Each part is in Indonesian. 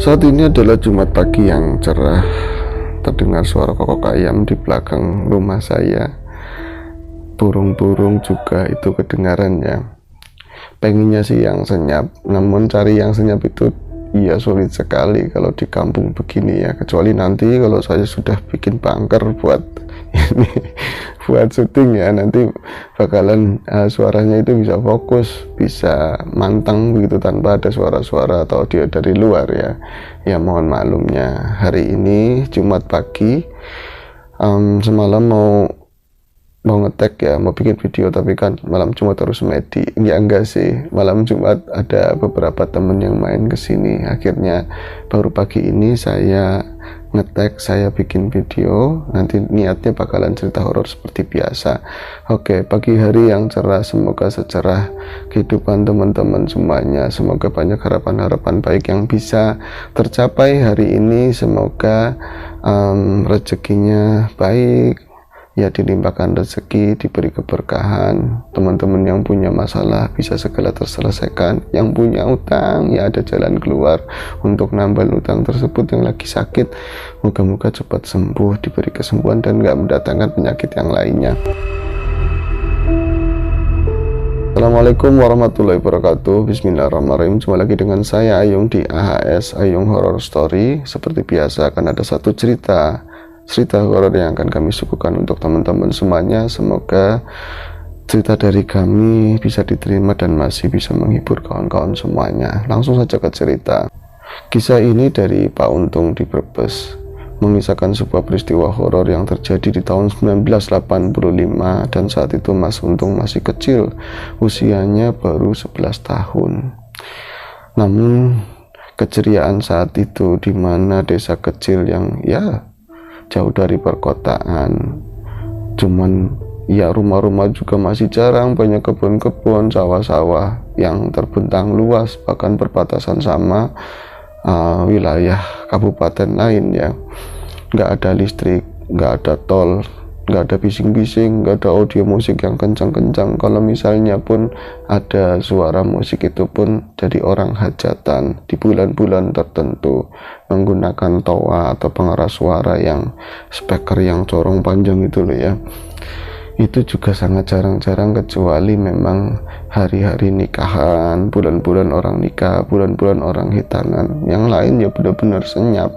Saat ini adalah Jumat pagi yang cerah. Terdengar suara kokok ayam di belakang rumah saya. Burung-burung juga itu kedengaran ya. Pengennya sih yang senyap, namun cari yang senyap itu iya sulit sekali kalau di kampung begini ya. Kecuali nanti kalau saya sudah bikin bunker buat ini, buat syuting ya, nanti bakalan suaranya itu bisa fokus, bisa mantang begitu tanpa ada suara-suara atau audio dari luar ya. Ya mohon maklumnya, hari ini Jumat pagi, semalam mau ngetek ya, mau bikin video, tapi kan malam Jumat harus medi. Ya enggak sih, malam Jumat ada beberapa temen yang main kesini. Akhirnya baru pagi ini saya ngetek, saya bikin video. Nanti niatnya bakalan cerita horor seperti biasa. Oke, pagi hari yang cerah, semoga secerah kehidupan teman-teman semuanya. Semoga banyak harapan-harapan baik yang bisa tercapai hari ini. Semoga rezekinya baik ya, dilimpahkan rezeki, diberi keberkahan. Teman-teman yang punya masalah bisa segera terselesaikan. Yang punya utang ya ada jalan keluar untuk nambal utang tersebut. Yang lagi sakit moga-moga cepat sembuh, diberi kesembuhan dan gak mendatangkan penyakit yang lainnya. Assalamualaikum warahmatullahi wabarakatuh. Bismillahirrahmanirrahim. Jumpa lagi dengan saya Ayung di AHS Ayung Horror Story. Seperti biasa akan ada satu cerita horor yang akan kami suguhkan untuk teman-teman semuanya. Semoga cerita dari kami bisa diterima dan masih bisa menghibur kawan-kawan semuanya. Langsung saja ke cerita. Kisah ini dari Pak Untung di Brebes, mengisahkan sebuah peristiwa horor yang terjadi di tahun 1985, dan saat itu Mas Untung masih kecil, usianya baru 11 tahun. Namun keceriaan saat itu di mana desa kecil yang ya jauh dari perkotaan, cuman ya rumah-rumah juga masih jarang, banyak kebun-kebun, sawah-sawah yang terbentang luas, bahkan berbatasan sama wilayah kabupaten lain ya. Nggak ada listrik, nggak ada tol, nggak ada bising-bising, nggak ada audio musik yang kencang-kencang. Kalau misalnya pun ada suara musik, itu pun jadi orang hajatan di bulan-bulan tertentu menggunakan toa atau pengeras suara yang speaker yang corong panjang itu loh ya. Itu juga sangat jarang-jarang, kecuali memang hari-hari nikahan, bulan-bulan orang nikah, bulan-bulan orang hitangan. Yang lain ya benar-benar senyap.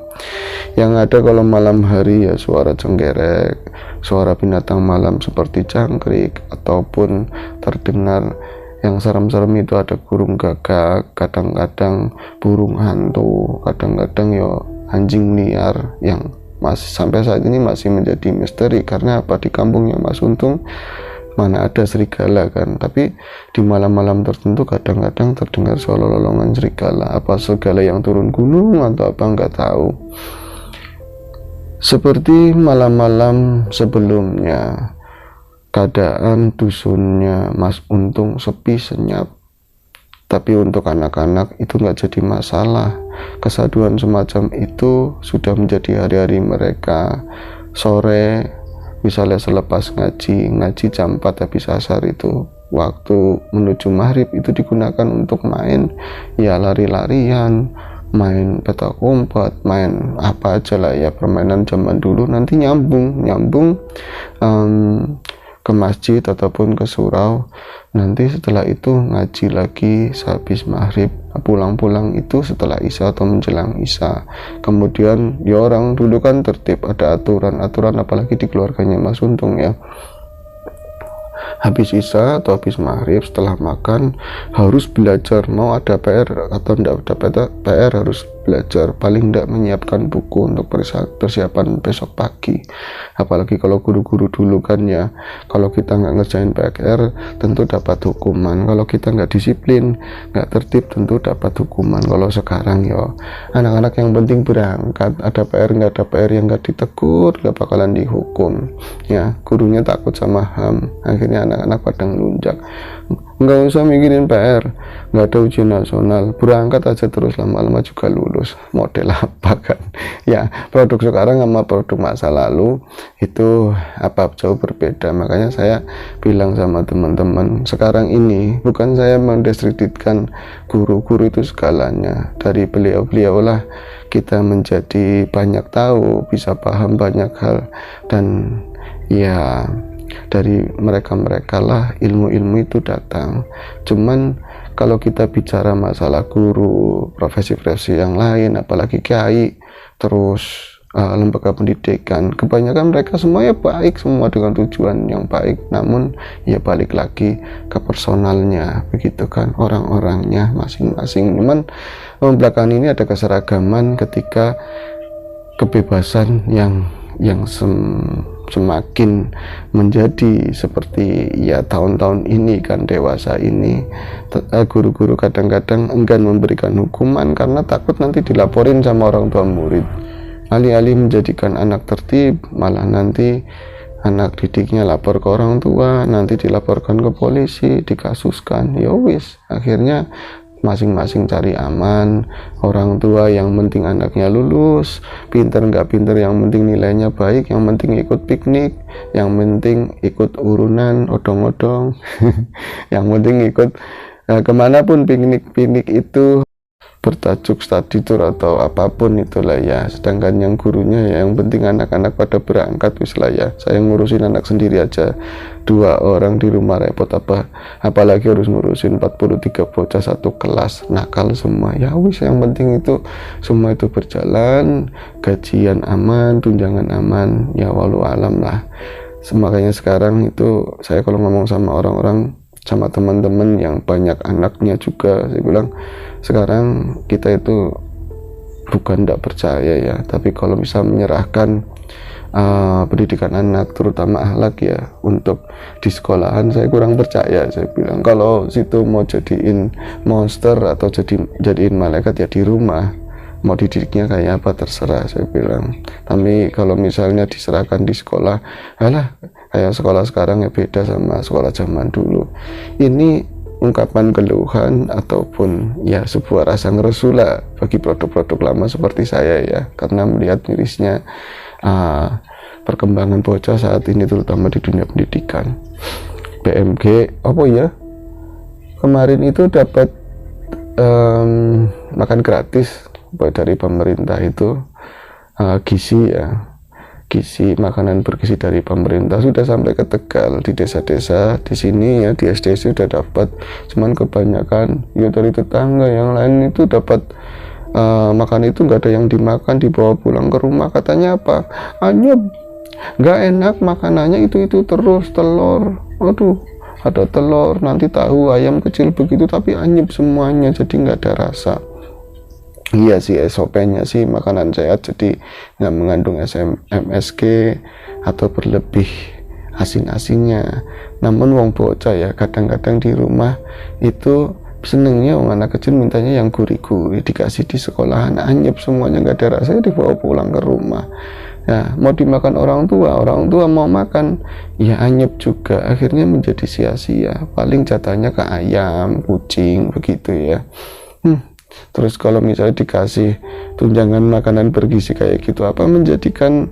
Yang ada kalau malam hari ya suara cenggerek, suara binatang malam seperti jangkrik, ataupun terdengar yang serem-serem itu ada burung gagak, kadang-kadang burung hantu, kadang-kadang ya anjing liar yang masih sampai saat ini masih menjadi misteri. Karena apa, di kampungnya Mas Untung mana ada serigala kan, tapi di malam-malam tertentu kadang-kadang terdengar suara lolongan serigala. Apa serigala yang turun gunung atau apa nggak tahu. Seperti malam-malam sebelumnya, keadaan dusunnya Mas Untung sepi senyap. Tapi untuk anak-anak itu nggak jadi masalah. Kesaduan semacam itu sudah menjadi hari-hari mereka. Sore misalnya selepas ngaji jam 4 habis asar, itu waktu menuju maghrib itu digunakan untuk main ya, lari-larian, main petak umpet, main apa aja lah ya, permainan zaman dulu. Nanti nyambung ke masjid ataupun ke surau. Nanti setelah itu ngaji lagi sehabis maghrib, pulang-pulang itu setelah isya atau menjelang isya. Kemudian ya orang dulu kan tertib, ada aturan-aturan, apalagi di keluarganya Mas Untung ya. Habis isya atau habis maghrib setelah makan harus belajar, mau ada PR atau tidak ada PR harus belajar, paling tidak menyiapkan buku untuk persiapan besok pagi. Apalagi kalau guru-guru dulu kan ya, kalau kita nggak ngerjain PR tentu dapat hukuman. Kalau kita nggak disiplin, nggak tertib, tentu dapat hukuman. Kalau sekarang ya anak-anak yang penting berangkat, ada PR nggak ada PR yang nggak ditegur nggak bakalan dihukum ya. Gurunya takut sama HAM, akhirnya anak-anak pada ngelunjak. Nggak usah mikirin PR, nggak ada ujian nasional, berangkat aja terus, lama-lama juga lulus. Model apa kan ya, produk sekarang sama produk masa lalu itu apa jauh berbeda. Makanya saya bilang sama teman-teman sekarang ini, bukan saya mendiskreditkan guru-guru itu segalanya. Dari beliau-beliau lah kita menjadi banyak tahu, bisa paham banyak hal. Dan ya dari mereka-mereka lah ilmu-ilmu itu datang. Cuman kalau kita bicara masalah guru, profesi-profesi yang lain, apalagi kiai, terus lembaga pendidikan, kebanyakan mereka semuanya baik, semua dengan tujuan yang baik, namun ya balik lagi ke personalnya, begitu kan, orang-orangnya masing-masing. Cuman belakangan ini ada keseragaman ketika kebebasan yang semakin menjadi seperti ya tahun-tahun ini kan, dewasa ini, guru-guru kadang-kadang enggan memberikan hukuman karena takut nanti dilaporin sama orang tua murid. Alih-alih menjadikan anak tertib, malah nanti anak didiknya lapor ke orang tua, nanti dilaporkan ke polisi, dikasuskan. Ya wis, akhirnya masing-masing cari aman. Orang tua yang penting anaknya lulus, pinter nggak pinter yang penting nilainya baik, yang penting ikut piknik, yang penting ikut urunan odong-odong yang penting ikut kemanapun piknik itu bertajuk study tour atau apapun itulah ya. Sedangkan yang gurunya ya yang penting anak-anak pada berangkat wis lah ya. Saya ngurusin anak sendiri aja 2 orang di rumah repot apalagi harus ngurusin 43 bocah satu kelas, nakal semua. Ya wis, yang penting itu semua itu berjalan, gajian aman, tunjangan aman, ya walau alam lah. Makanya sekarang itu saya kalau ngomong sama orang-orang, sama teman-teman yang banyak anaknya juga, saya bilang sekarang kita itu bukan tidak percaya ya, tapi kalau bisa menyerahkan pendidikan anak, terutama akhlak ya, untuk di sekolahan, saya kurang percaya. Saya bilang kalau situ mau jadiin monster atau jadiin malaikat ya di rumah, mau dididiknya kayak apa terserah, saya bilang. Tapi kalau misalnya diserahkan di sekolah, alah, kayak sekolah sekarang ya beda sama sekolah zaman dulu. Ini ungkapan keluhan ataupun ya sebuah rasa ngeresula bagi produk-produk lama seperti saya ya, karena melihat mirisnya perkembangan bocah saat ini, terutama di dunia pendidikan. BMG apa ya, kemarin itu dapat makan gratis dari pemerintah itu, gizi ya, gizi, makanan bergizi dari pemerintah sudah sampai ke Tegal, di desa-desa di sini ya, di SD sudah dapat. Cuman kebanyakan ya dari tetangga yang lain itu dapat makan itu nggak ada yang dimakan, dibawa pulang ke rumah. Katanya apa, anyep, nggak enak makanannya, itu terus telur, aduh ada telur, nanti tahu ayam kecil begitu tapi anyep semuanya, jadi nggak ada rasa. Iya sih, SOP-nya sih makanan sehat, jadi nggak mengandung MSG atau berlebih asin-asinnya. Namun wong bocah ya kadang-kadang di rumah itu senengnya wong anak kecil mintanya yang gurih-gurih, dikasih di sekolahan anyep semuanya, nggak ada rasanya, dibawa pulang ke rumah. Ya mau dimakan orang tua mau makan ya anyep juga, akhirnya menjadi sia-sia. Paling jatahnya ke ayam, kucing begitu ya. Terus kalau misalnya dikasih tunjangan makanan bergizi kayak gitu, apa menjadikan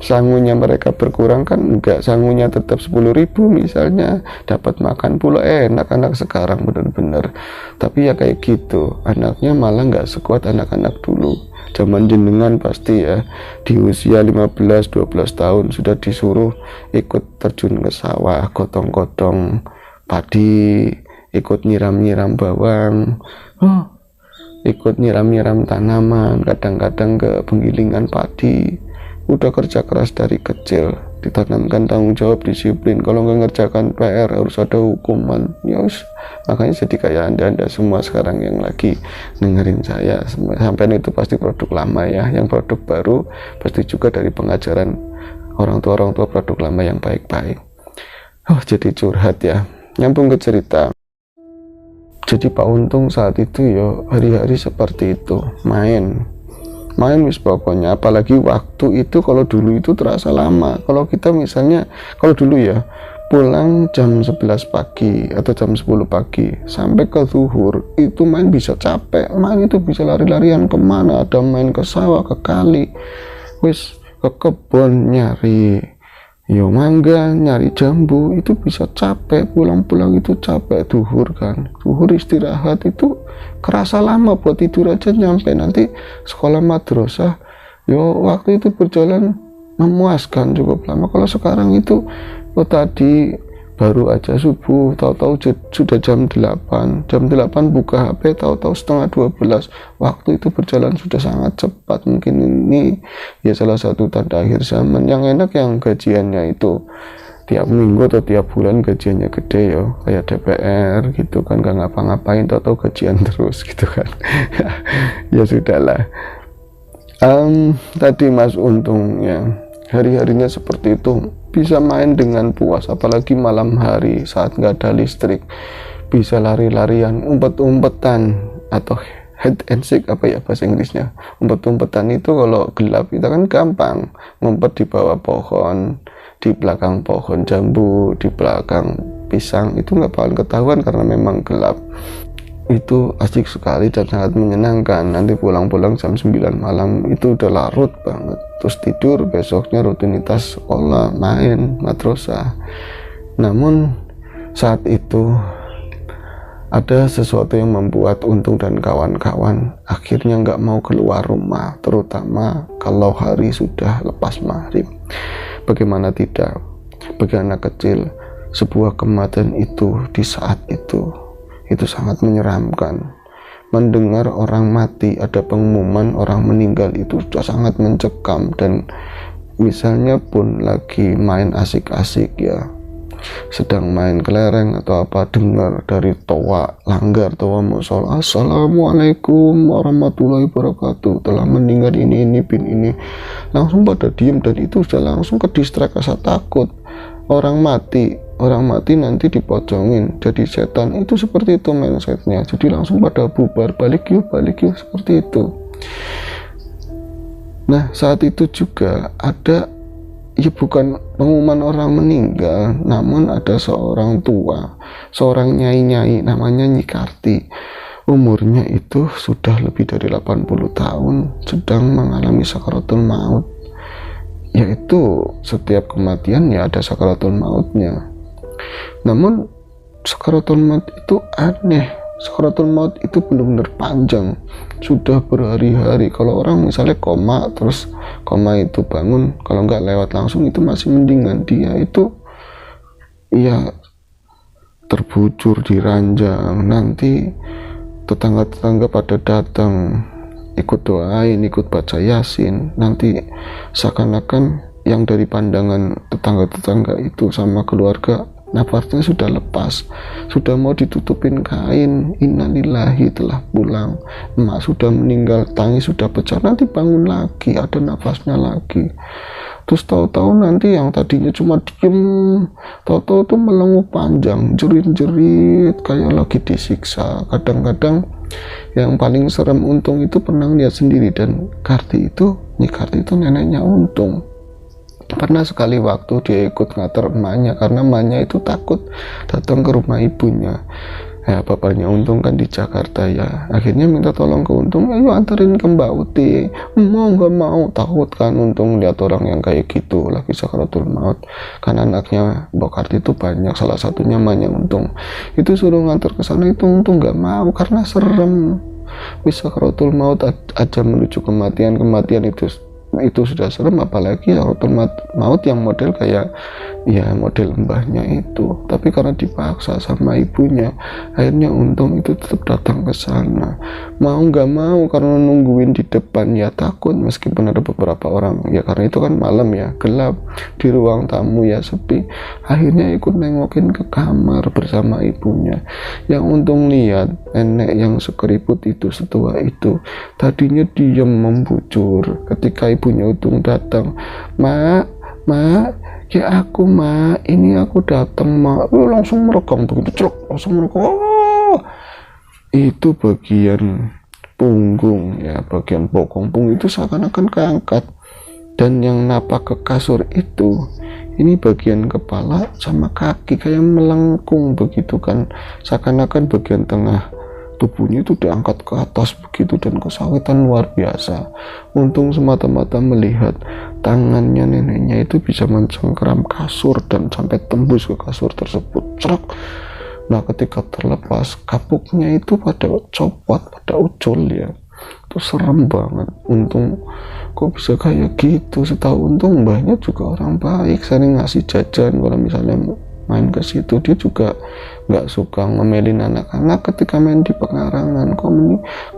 sangunya mereka berkurang? Kan enggak, sangunya tetap 10.000 misalnya, dapat makan pula enak anak sekarang bener-bener. Tapi ya kayak gitu, anaknya malah nggak sekuat anak-anak dulu. Zaman jenengan pasti ya, di usia 15-12 tahun sudah disuruh ikut terjun ke sawah, gotong-gotong padi, ikut nyiram-nyiram bawang, ikut nyiram-nyiram tanaman, kadang-kadang ke penggilingan padi. Udah kerja keras dari kecil, ditanamkan tanggung jawab, disiplin. Kalau nggak ngerjakan PR harus ada hukuman. Yos, makanya jadi kayak anda semua sekarang yang lagi dengerin saya, sampai itu pasti produk lama ya. Yang produk baru pasti juga dari pengajaran orang tua produk lama yang baik-baik. Jadi curhat ya, nyambung ke cerita. Jadi Pak Untung saat itu ya hari-hari seperti itu, main wis pokoknya. Apalagi waktu itu, kalau dulu itu terasa lama. Kalau kita misalnya, kalau dulu ya pulang jam 11 pagi atau jam 10 pagi sampai ke zuhur itu main bisa capek, main itu bisa lari-larian kemana, ada main ke sawah, ke kali, wis ke kebun, nyari yo mangga nyari jambu itu bisa capek, pulang-pulang itu capek, duhur kan, duhur istirahat itu kerasa lama, buat tidur aja nyampe nanti sekolah madrasah. Yo waktu itu berjalan memuaskan cukup lama. Kalau sekarang itu tadi baru aja subuh, tahu-tahu sudah jam 8 buka HP, tahu-tahu setengah 12. Waktu itu berjalan sudah sangat cepat. Mungkin ini ya salah satu tanda akhir zaman. Yang enak yang gajiannya itu tiap minggu atau tiap bulan gajiannya gede ya, kayak DPR gitu kan, gak ngapa-ngapain, tahu-tahu gajian terus gitu kan. Ya sudahlah. Tadi Mas Untung ya, hari-harinya seperti itu, bisa main dengan puas, apalagi malam hari saat nggak ada listrik, bisa lari-larian, umpet-umpetan, atau head and seek, apa ya bahasa Inggrisnya, umpet-umpetan itu kalau gelap kita kan gampang ngumpet di bawah pohon, di belakang pohon jambu, di belakang pisang, itu nggak bakalan ketahuan karena memang gelap. Itu asik sekali dan sangat menyenangkan. Nanti pulang-pulang jam 9 malam itu udah larut banget, terus tidur, besoknya rutinitas sekolah, main, madrasah. Namun saat itu ada sesuatu yang membuat Untung dan kawan-kawan akhirnya nggak mau keluar rumah, terutama kalau hari sudah lepas maghrib. Bagaimana tidak, bagi anak kecil, sebuah kematian itu di saat itu sangat menyeramkan. Mendengar orang mati, ada pengumuman orang meninggal, itu sudah sangat mencekam. Dan misalnya pun lagi main asik-asik ya, sedang main kelereng atau apa, dengar dari toa langgar, toa musola, assalamualaikum warahmatullahi wabarakatuh, telah meninggal ini bin ini, langsung pada diem, dan itu sudah langsung ke distract, rasa takut. Orang mati nanti dipocongin jadi setan, itu seperti itu mindsetnya. Jadi langsung pada bubar, balik yuk seperti itu. Nah saat itu juga ada, ya bukan pengumuman orang meninggal, namun ada seorang tua, seorang nyai namanya Nyi Karti. Umurnya itu sudah lebih dari 80 tahun, sedang mengalami sakaratul maut. Yaitu setiap kematian ya ada sakaratul mautnya. Namun sakaratul maut itu aneh. Sakaratul maut itu benar-benar panjang, sudah berhari-hari. Kalau orang misalnya koma, terus koma itu bangun, kalau nggak lewat langsung itu masih mendingan. Dia itu ya terbujur di ranjang, nanti tetangga-tetangga pada datang, ikut doain, ikut baca yasin. Nanti seakan-akan yang dari pandangan tetangga-tetangga itu sama keluarga, nafasnya sudah lepas, sudah mau ditutupin kain, innalillahi telah pulang, emak sudah meninggal, tangis sudah pecah, nanti bangun lagi, ada nafasnya lagi. Terus tahu-tahu nanti yang tadinya cuma diem, tahu-tahu tuh melenguk panjang, jerit-jerit kayak lagi disiksa. Kadang-kadang yang paling serem Untung itu pernah lihat sendiri, dan Nyi Karti itu neneknya Untung. Pernah sekali waktu dia ikut nganter emaknya, karena emaknya itu takut datang ke rumah ibunya. Ya bapaknya Untung kan di Jakarta ya, akhirnya minta tolong ke Untung, ayo anterin ke Mbak Uti. Nggak mau, takut kan Untung lihat orang yang kayak gitu lagi sakaratul maut. Kan anaknya Mbak Karti itu banyak, salah satunya emaknya Untung. Itu suruh nganter ke sana, itu Untung nggak mau karena serem. Bisa sakaratul maut aja menuju kematian itu sudah serem, apalagi sakaratul maut yang model kayak ya model mbahnya itu. Tapi karena dipaksa sama ibunya, akhirnya Untung itu tetap datang ke sana, mau nggak mau, karena nungguin di depan ya takut, meskipun ada beberapa orang ya, karena itu kan malam ya, gelap, di ruang tamu ya sepi. Akhirnya ikut nengokin ke kamar bersama ibunya. Yang Untung lihat nenek yang sekeriput itu, setua itu, tadinya diam membujur. Ketika ibunya Untung datang, mak, ya aku mak, ini aku datang mak, langsung merekam begitu, langsung merekam. Oh, itu bagian punggung ya, bagian bokong itu seakan-akan keangkat, dan yang napak ke kasur itu, ini bagian kepala sama kaki kayak melengkung begitu kan, seakan-akan bagian tengah tubuhnya itu diangkat ke atas begitu dan kesakitan luar biasa. Untung semata-mata melihat tangannya neneknya itu bisa mencengkeram kasur dan sampai tembus ke kasur tersebut, cerak. Nah ketika terlepas kapuknya itu pada copot, pada ucul ya, itu serem banget. Untung kok bisa kayak gitu. Setahu untung mbahnya juga orang baik, sering ngasih jajan kalau misalnya main ke situ. Dia juga nggak suka ngomelin anak-anak ketika main di pekarangan.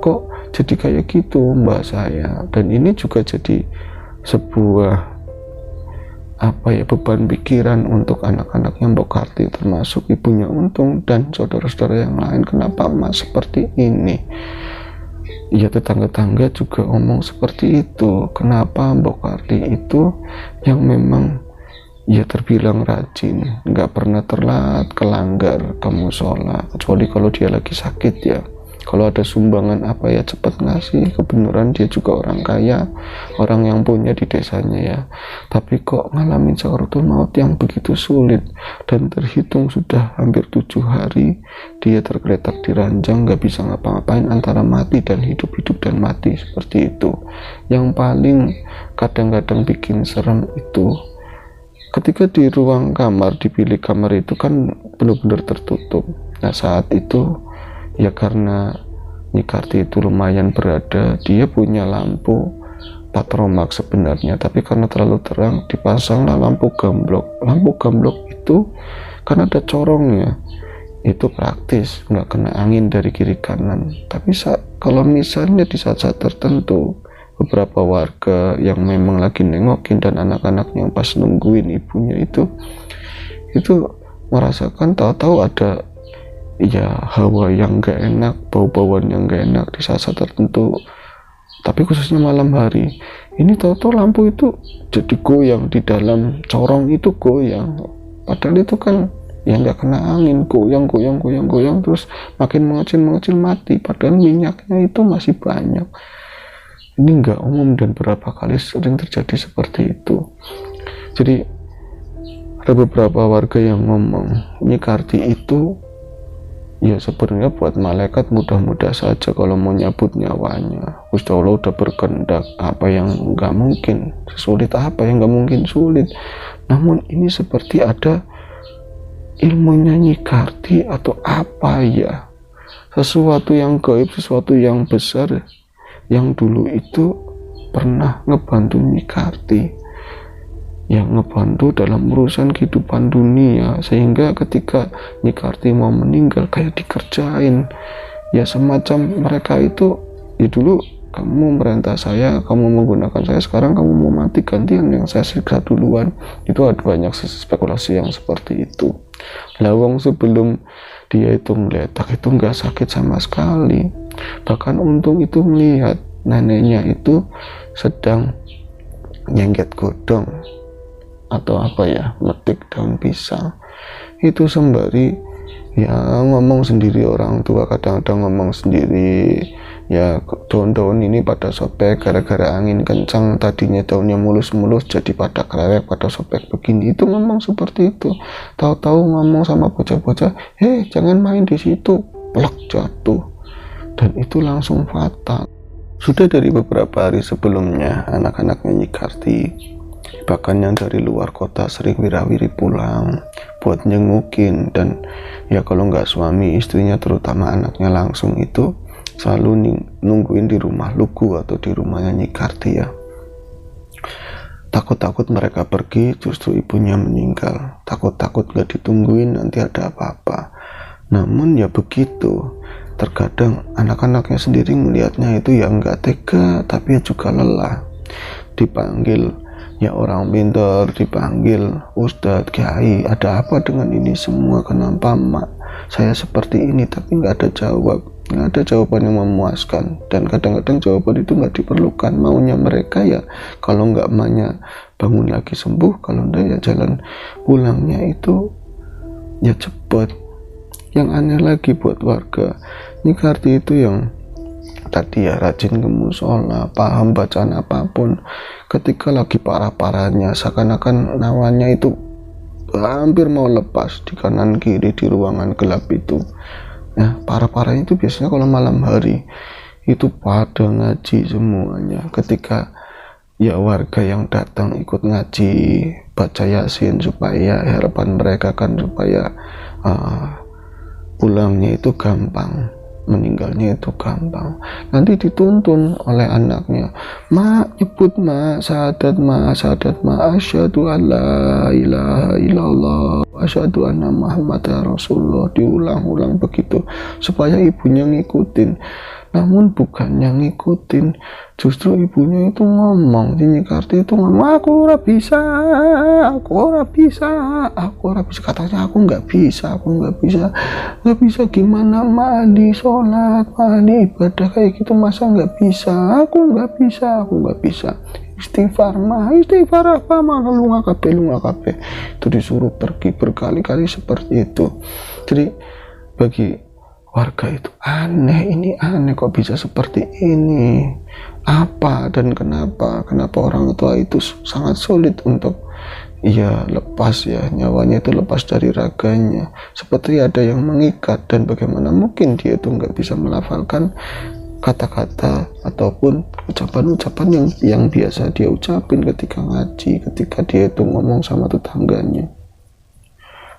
Kok jadi kayak gitu mbak saya. Dan ini juga jadi sebuah beban pikiran untuk anak-anaknya Mbok Karti, termasuk ibunya Untung dan saudara-saudara yang lain. Kenapa Mas seperti ini? Ya tetangga-tangga juga ngomong seperti itu. Kenapa Mbok Karti itu yang memang ya terbilang rajin, nggak pernah telat kelanggar ke musola, kecuali kalau dia lagi sakit ya. Kalau ada sumbangan cepat ngasih. Kebenaran dia juga orang kaya, orang yang punya di desanya ya. Tapi kok ngalamin sakaratul maut yang begitu sulit, dan terhitung sudah hampir 7 hari dia tergeletak di ranjang, nggak bisa ngapa-ngapain, antara mati dan hidup, hidup dan mati, seperti itu. Yang paling kadang-kadang bikin serem itu ketika di ruang kamar, di bilik kamar itu kan benar-benar tertutup. Nah saat itu ya karena Nyi Karti itu lumayan berada, dia punya lampu patromak sebenarnya, tapi karena terlalu terang dipasanglah lampu gamblok. Lampu gamblok itu kan ada corongnya, itu praktis, nggak kena angin dari kiri kanan. Tapi kalau misalnya di saat-saat tertentu beberapa warga yang memang lagi nengokin dan anak-anaknya pas nungguin ibunya itu merasakan tahu-tahu ada ya hawa yang gak enak, bau-bauan yang gak enak di saat-saat tertentu, tapi khususnya malam hari. Ini tahu-tahu lampu itu jadi goyang di dalam corong, itu goyang, padahal itu kan ya nggak kena angin, goyang terus makin mengecil mati, padahal minyaknya itu masih banyak. Ini nggak umum dan berapa kali sering terjadi seperti itu. Jadi ada beberapa warga yang ngomong Nyi Karti itu ya sebenarnya buat malaikat mudah-mudah saja kalau mau nyabut nyawanya. Gusti Allah udah berkehendak, apa yang nggak mungkin sulit, apa yang nggak mungkin sulit. Namun ini seperti ada ilmunya Nyi Karti atau apa ya, sesuatu yang gaib, sesuatu yang besar yang dulu itu pernah ngebantu Nyi Karti, yang ngebantu dalam urusan kehidupan dunia, sehingga ketika Nyi Karti mau meninggal kayak dikerjain ya, semacam mereka itu ya dulu kamu merintah saya, kamu menggunakan saya, sekarang kamu mau mati gantian yang saya siksa duluan. Itu ada banyak spekulasi yang seperti itu. Lawang sebelum dia itu ngeletak itu nggak sakit sama sekali, bahkan Untung itu melihat neneknya itu sedang nyengket godong atau metik daun pisang. Itu sembari ya ngomong sendiri, orang tua kadang-kadang ngomong sendiri ya, daun-daun ini pada sobek gara-gara angin kencang, tadinya daunnya mulus-mulus jadi pada kerewek, pada sobek begini. Itu ngomong seperti itu. Tahu-tahu ngomong sama bocah-bocah, jangan main di situ, plek jatuh, dan itu langsung fatal. Sudah dari beberapa hari sebelumnya anak-anaknya Nyi Karti, bahkan yang dari luar kota, sering wirawiri pulang buat nyengukin, dan ya kalau nggak suami istrinya, terutama anaknya langsung itu selalu nungguin di rumah lugu atau di rumahnya Nyi Karti ya. Takut-takut mereka pergi justru ibunya meninggal, takut-takut gak ditungguin nanti ada apa-apa. Namun ya begitu, terkadang anak-anaknya sendiri melihatnya itu ya nggak tega, tapi ya juga lelah. Dipanggil ya orang pintar, dipanggil Ustadz, Kiai, ada apa dengan ini semua, kenapa mak saya seperti ini? Tapi nggak ada jawab, nggak ada jawaban yang memuaskan. Dan kadang-kadang jawaban itu nggak diperlukan. Maunya mereka ya kalau nggak emaknya bangun lagi sembuh, kalau enggak ya jalan pulangnya itu ya cepat. Yang aneh lagi buat warga, Nyi Karti itu yang tadi ya rajin ke musola, paham bacaan apapun, ketika lagi parah-parahnya seakan-akan nawanya itu hampir mau lepas di kanan kiri di ruangan gelap itu, Nah, para-para itu biasanya kalau malam hari itu pada ngaji semuanya. Ketika ya warga yang datang ikut ngaji, baca yasin, supaya harapan mereka kan supaya pulangnya itu gampang, meninggalnya itu gampang. Nanti dituntun oleh anaknya, mak nyebut mak syahadat mak asyhadu alla ilaha illallah asyhadu anna muhammadar rasulullah, diulang-ulang begitu supaya ibunya ngikutin. Namun bukannya ngikutin, justru ibunya itu ngomong, Nyikarti itu ngomong, aku ora bisa, katanya aku nggak bisa gimana mandi sholat, mandi ibadah kayak gitu, masa nggak bisa, aku nggak bisa. Istighfar apa mah, lu ngakape itu disuruh pergi berkali-kali seperti itu. Jadi bagi warga itu aneh kok bisa seperti ini, apa dan kenapa orang tua itu sangat sulit untuk ya lepas ya nyawanya itu lepas dari raganya, seperti ada yang mengikat. Dan bagaimana mungkin dia itu nggak bisa melafalkan kata-kata ataupun ucapan-ucapan yang biasa dia ucapin ketika ngaji, ketika dia itu ngomong sama tetangganya.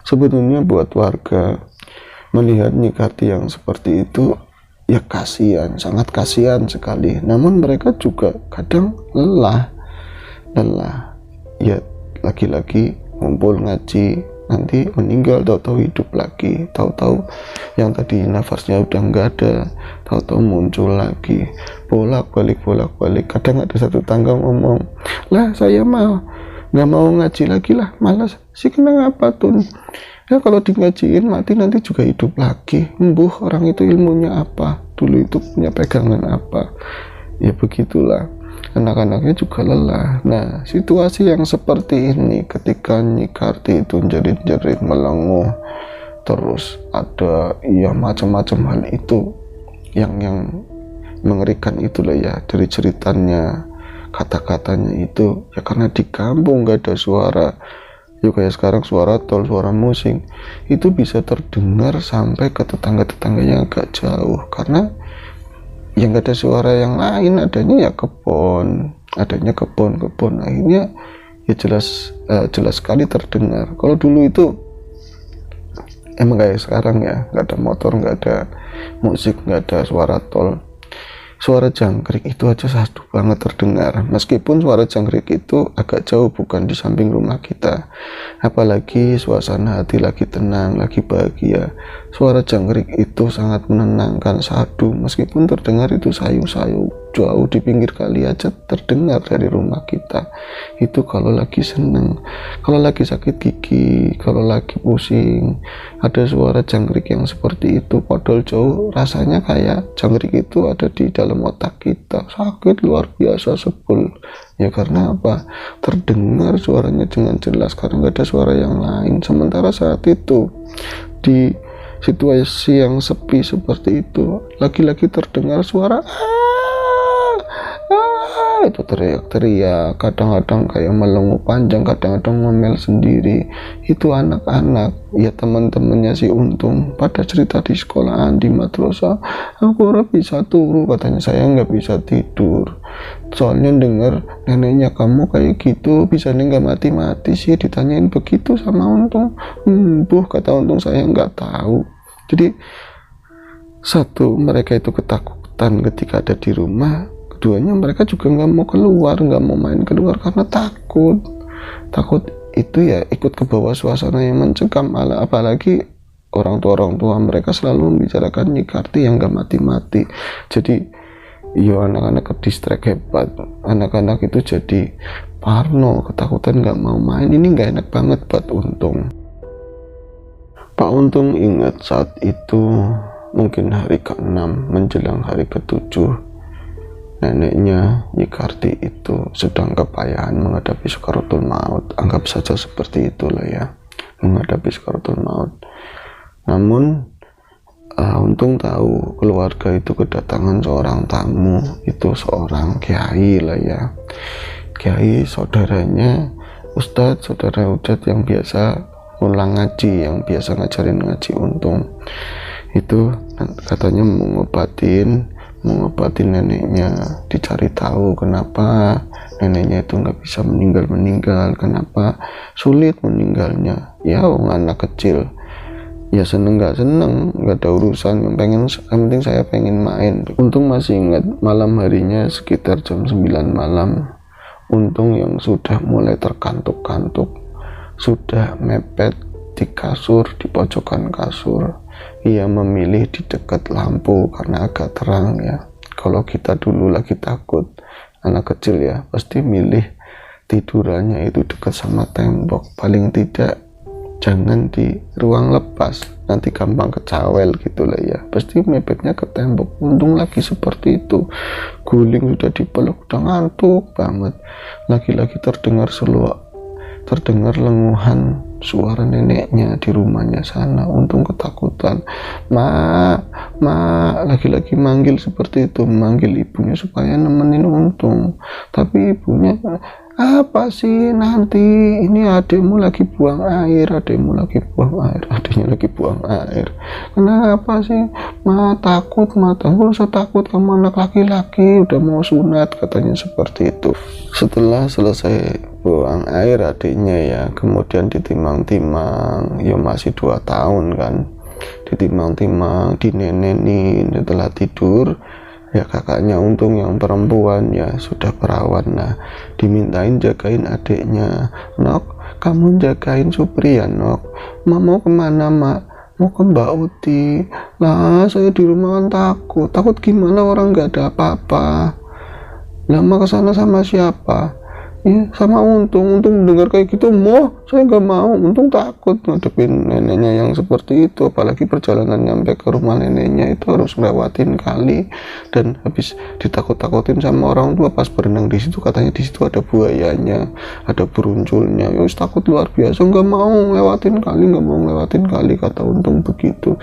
Sebetulnya buat warga melihat Nyikarti yang seperti itu ya kasihan, sangat kasihan sekali. Namun mereka juga kadang lelah ya, lagi-lagi ngumpul ngaji, nanti meninggal, tahu-tahu hidup lagi, tahu-tahu yang tadi nafasnya udah nggak ada, tahu-tahu muncul lagi, bolak-balik. Kadang ada satu tangga ngomong, lah saya mah nggak mau ngaji lagi lah, malas sih, kenapa tuh ya, kalau di ngajiin mati nanti juga hidup lagi, orang itu ilmunya apa, dulu itu punya pegangan apa. Ya begitulah, anak-anaknya juga lelah. Nah, situasi yang seperti ini ketika Nyikarti itu jerit-jerit melenguh, terus ada ya macam-macam hal itu yang mengerikan itulah ya, dari ceritanya, kata-katanya itu ya, karena di kampung gak ada suara. Yuk kayak sekarang suara tol, suara musik itu bisa terdengar sampai ke tetangga-tetangga yang agak jauh, karena yang gak ada suara yang lain, adanya kebun, akhirnya ya jelas sekali terdengar. Kalau dulu itu emang kayak sekarang ya, nggak ada motor, nggak ada musik, nggak ada suara tol, suara jangkrik itu aja satu banget terdengar, meskipun suara jangkrik itu agak jauh, bukan di samping rumah kita. Apalagi suasana hati lagi tenang, lagi bahagia, suara jangkrik itu sangat menenangkan, sadu, meskipun terdengar itu sayu-sayu jauh di pinggir kali aja terdengar dari rumah kita. Itu kalau lagi seneng, kalau lagi sakit gigi, kalau lagi pusing, ada suara jangkrik yang seperti itu, padahal jauh, rasanya kayak jangkrik itu ada di dalam otak kita, sakit luar biasa, sebel ya. Karena apa? Terdengar suaranya dengan jelas, karena nggak ada suara yang lain. Sementara saat itu di situasi yang sepi seperti itu, lagi-lagi terdengar suara itu teriak-teriak, kadang-kadang kayak melenguh panjang, kadang-kadang ngomel sendiri. Itu anak-anak ya, teman-temannya si Untung pada cerita di sekolahan, di madrasah, aku ora bisa turu, katanya, saya nggak bisa tidur soalnya dengar neneknya kamu kayak gitu, bisa nggak mati-mati sih, ditanyain begitu sama Untung. Kata Untung, saya nggak tahu. Jadi satu, mereka itu ketakutan ketika ada di rumah, keduanya mereka juga nggak mau keluar, nggak mau main keluar karena takut itu ya ikut ke bawah suasana yang mencekam. Apalagi orang tua mereka selalu membicarakan Nyikarti yang nggak mati-mati. Jadi yo anak-anak ke distract hebat, anak-anak itu jadi parno, ketakutan, nggak mau main. Ini nggak enak banget buat Untung. Pak Untung ingat saat itu mungkin hari ke-6 menjelang hari ke-7, neneknya Nyikarti itu sedang kepayahan menghadapi sakaratul maut. Anggap saja seperti itulah ya, menghadapi sakaratul maut. Namun Untung tahu keluarga itu kedatangan seorang tamu, itu seorang kiai lah ya, kiai, saudaranya saudara Ustadz yang biasa ulang ngaji, yang biasa ngajarin ngaji Untung. Itu katanya mau ngobatin neneknya, dicari tahu kenapa neneknya itu nggak bisa meninggal, kenapa sulit meninggalnya. Ya anak kecil ya, seneng nggak ada urusan, yang penting saya pengen main. Untung masih ingat malam harinya sekitar jam 9 malam. Untung yang sudah mulai terkantuk-kantuk, sudah mepet di kasur, di pojokan kasur. Ia memilih di dekat lampu karena agak terang ya. Kalau kita dulu lagi takut, anak kecil ya, pasti milih tidurannya itu dekat sama tembok. Paling tidak jangan di ruang lepas, nanti gampang kecawel gitulah ya, pasti mepetnya ke tembok. Untung lagi seperti itu, guling sudah dipeluk, udah ngantuk banget. Lagi-lagi terdengar lenguhan suara neneknya di rumahnya sana. Untung ketakutan, lagi-lagi manggil seperti itu, manggil ibunya supaya nemenin Untung. Tapi ibunya, apa sih nanti, ini adikmu lagi buang air, adiknya lagi buang air. Kenapa sih takut, gak usah takut, kamu anak laki-laki, udah mau sunat, katanya seperti itu. Setelah selesai buang air adiknya ya, kemudian ditimang-timang, ya masih 2 tahun kan, ditimang-timang, dinenenin. Setelah tidur ya, kakaknya Untung yang perempuan ya sudah perawan, nah dimintain jagain adiknya. Nok, kamu jagain Supri ya Nok. Mau kemana Mak? Mau ke Mbak Uti. Lah saya di rumah kan takut gimana, orang nggak ada apa-apa. Lah mau kesana sama siapa? Ya, sama Untung dengar kayak gitu, saya nggak mau. Untung takut ngadepin neneknya yang seperti itu, apalagi perjalanan nyampe ke rumah neneknya itu harus ngelewatin kali, dan habis ditakut-takutin sama orang tua. Pas berenang di situ katanya di situ ada buayanya, ada berunculnya. Ya takut luar biasa, nggak mau ngelewatin kali, kata Untung begitu.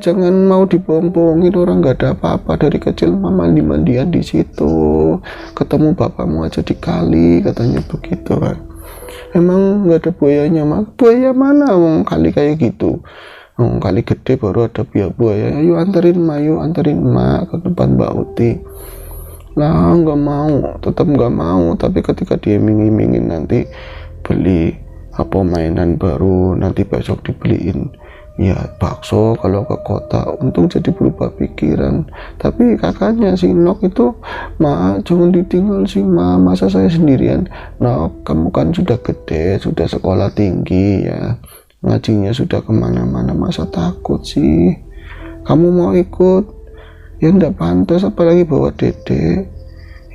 Jangan mau dibohong-bohongin, orang nggak ada apa-apa. Dari kecil mama mandi-mandian di situ, ketemu bapakmu aja di kali, katanya begitu kan. Emang nggak ada buayanya Mak? Buaya mana, kali kayak gitu, kali gede baru ada buaya. Ayo anterin Mak ke depan Mbak Uti. Lah tetap nggak mau. Tapi ketika dia iming-imingin nanti beli mainan baru, nanti besok dibeliin ya bakso kalau ke kota, Untung jadi berubah pikiran. Tapi kakaknya si Nok itu, jangan ditinggal sih masa saya sendirian. Nok, kamu kan sudah gede, sudah sekolah tinggi ya, ngajinya sudah kemana-mana, masa takut sih? Kamu mau ikut? Ya ndak pantas, apalagi bawa dede.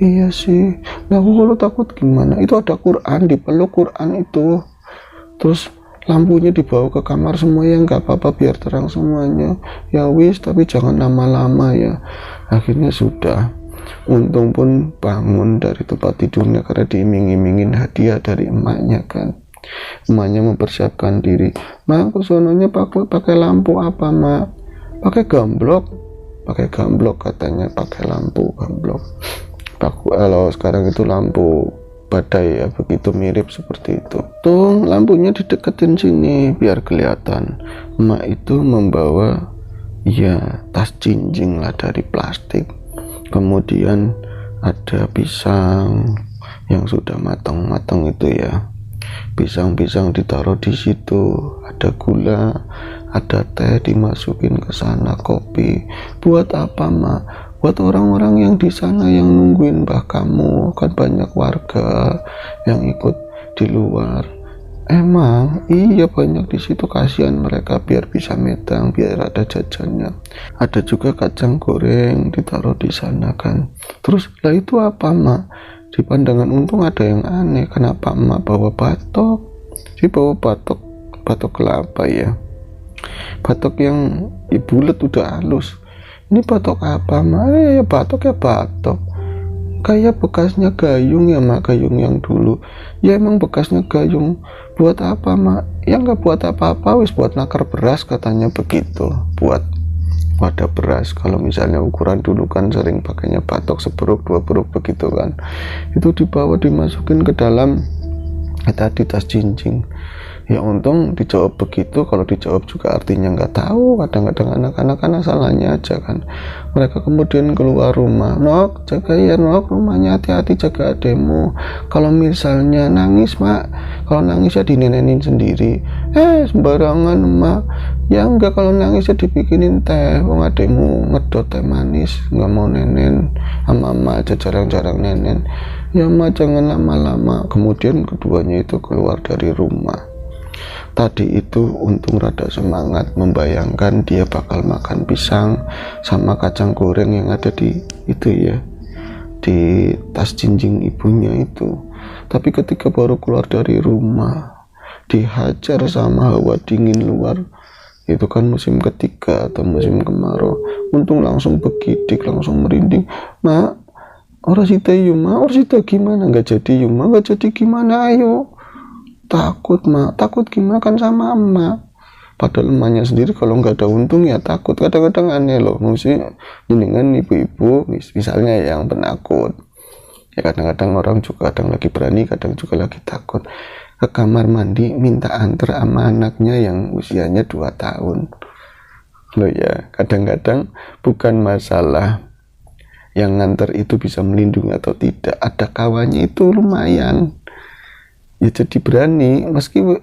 Iya sih, nah aku kalau takut gimana? Itu ada Quran, dipeluk Quran itu, terus lampunya dibawa ke kamar semua ya, nggak apa-apa biar terang semuanya. Ya wis, tapi jangan lama-lama ya. Akhirnya sudah, Untung pun bangun dari tempat tidurnya karena diiming-imingin hadiah dari emaknya kan. Emaknya mempersiapkan diri, Mak kesononya pakai lampu apa Mak? Pakai gamblok katanya, pakai lampu gamblok. Kalau sekarang itu lampu badai ya, begitu mirip seperti itu. Tuh lampunya dideketin sini biar kelihatan. Emak itu membawa ya tas jinjing lah dari plastik, kemudian ada pisang yang sudah matang itu ya, pisang ditaruh di situ, ada gula, ada teh dimasukin ke sana, kopi. Buat apa Mak? Buat orang-orang yang di sana yang nungguin mbah kamu, kan banyak warga yang ikut di luar. Emang iya, banyak di situ, kasihan mereka biar bisa medang, biar ada jajannya. Ada juga kacang goreng ditaruh di sana kan. Terus lah itu apa Mak? Di pandangan Untung ada yang aneh, kenapa Emak bawa batok? Dia bawa batok kelapa ya, batok yang bulat udah halus. Ini batok apa Mak? Ya batok, kayak bekasnya gayung ya Mak, gayung yang dulu. Ya emang bekasnya gayung. Buat apa Mak? Ya nggak buat apa-apa, wis buat nakar beras, katanya begitu, buat wadah beras. Kalau misalnya ukuran dulu kan sering pakainya batok 1 2 begitu kan. Itu dibawa dimasukin ke dalam tadi tas jinjing. Ya untung dijawab begitu. Kalau dijawab juga artinya nggak tahu. Kadang-kadang anak-anak kan salahnya aja kan. Mereka kemudian keluar rumah, "Nok, jaga ya Nok, rumahnya hati-hati, jaga ademu. Kalau misalnya nangis mak, kalau nangis ya dinenenin sendiri." Sembarangan mak. Ya enggak, kalau nangis ya dibikinin teh. Wong ademu ngedot teh manis, nggak mau nenen. Sama mak aja jarang-jarang nenen. Ya mak jangan lama-lama. Kemudian keduanya itu keluar dari rumah. Tadi itu untung rada semangat membayangkan dia bakal makan pisang sama kacang goreng yang ada di itu ya, di tas jinjing ibunya itu. Tapi ketika baru keluar dari rumah, dihajar sama hawa dingin luar. Itu kan musim ketiga atau musim kemarau. Untung langsung begidik, langsung merinding. "Mak, orang sita yuma, orang sita gimana?" "Nggak jadi yuma, nggak jadi gimana, ayo." "Takut mak." "Takut gimana, kan sama emak." Padahal emaknya sendiri kalau nggak ada untung ya takut. Kadang-kadang aneh loh, maksudnya dengan ibu-ibu misalnya yang penakut ya, kadang-kadang orang juga kadang lagi berani, kadang juga lagi takut, ke kamar mandi minta antar sama anaknya yang usianya 2 tahun loh ya. Kadang-kadang bukan masalah yang nganter itu bisa melindungi atau tidak, ada kawannya itu lumayan ya, jadi berani.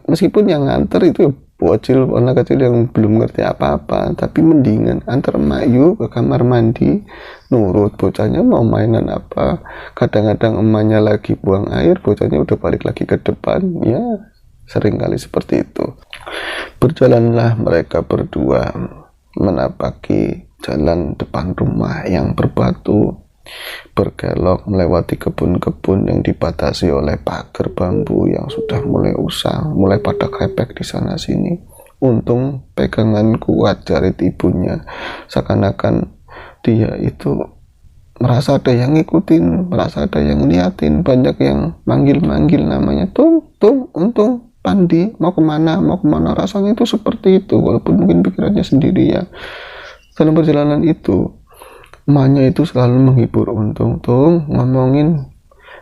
Meskipun yang nganter itu bocil, anak kecil yang belum ngerti apa-apa, tapi mendingan antar emak yuk ke kamar mandi, nurut. Bocahnya mau mainan apa, kadang-kadang emaknya lagi buang air, bocahnya udah balik lagi ke depan ya, seringkali seperti itu. Berjalanlah mereka berdua menapaki jalan depan rumah yang berbatu, berkelok melewati kebun-kebun yang dibatasi oleh pagar bambu yang sudah mulai usang, mulai pada krepek di sana sini. Untung pegangan kuat jari ibunya, seakan-akan dia itu merasa ada yang ngikutin, merasa ada yang liatin, banyak yang manggil-manggil namanya. "Tung, tung, untung Pandi, mau kemana, mau kemana." Rasanya itu seperti itu, walaupun mungkin pikirannya sendiri ya. Dalam perjalanan itu emaknya itu selalu menghibur Untung. "Tung, ngomongin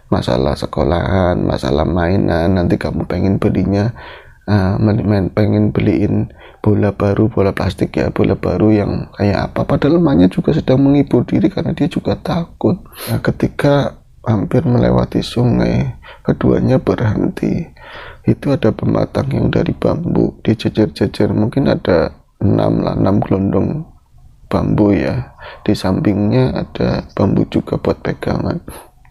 masalah sekolahan, masalah mainan, nanti kamu pengen belinya pengen beliin bola baru, bola plastik ya, bola baru yang kayak apa." Padahal emaknya juga sedang menghibur diri karena dia juga takut. Nah, ketika hampir melewati sungai, keduanya berhenti. Itu ada pematang yang dari bambu, dijejer-jejer, mungkin ada 6 gelondong bambu ya. Di sampingnya ada bambu juga buat pegangan.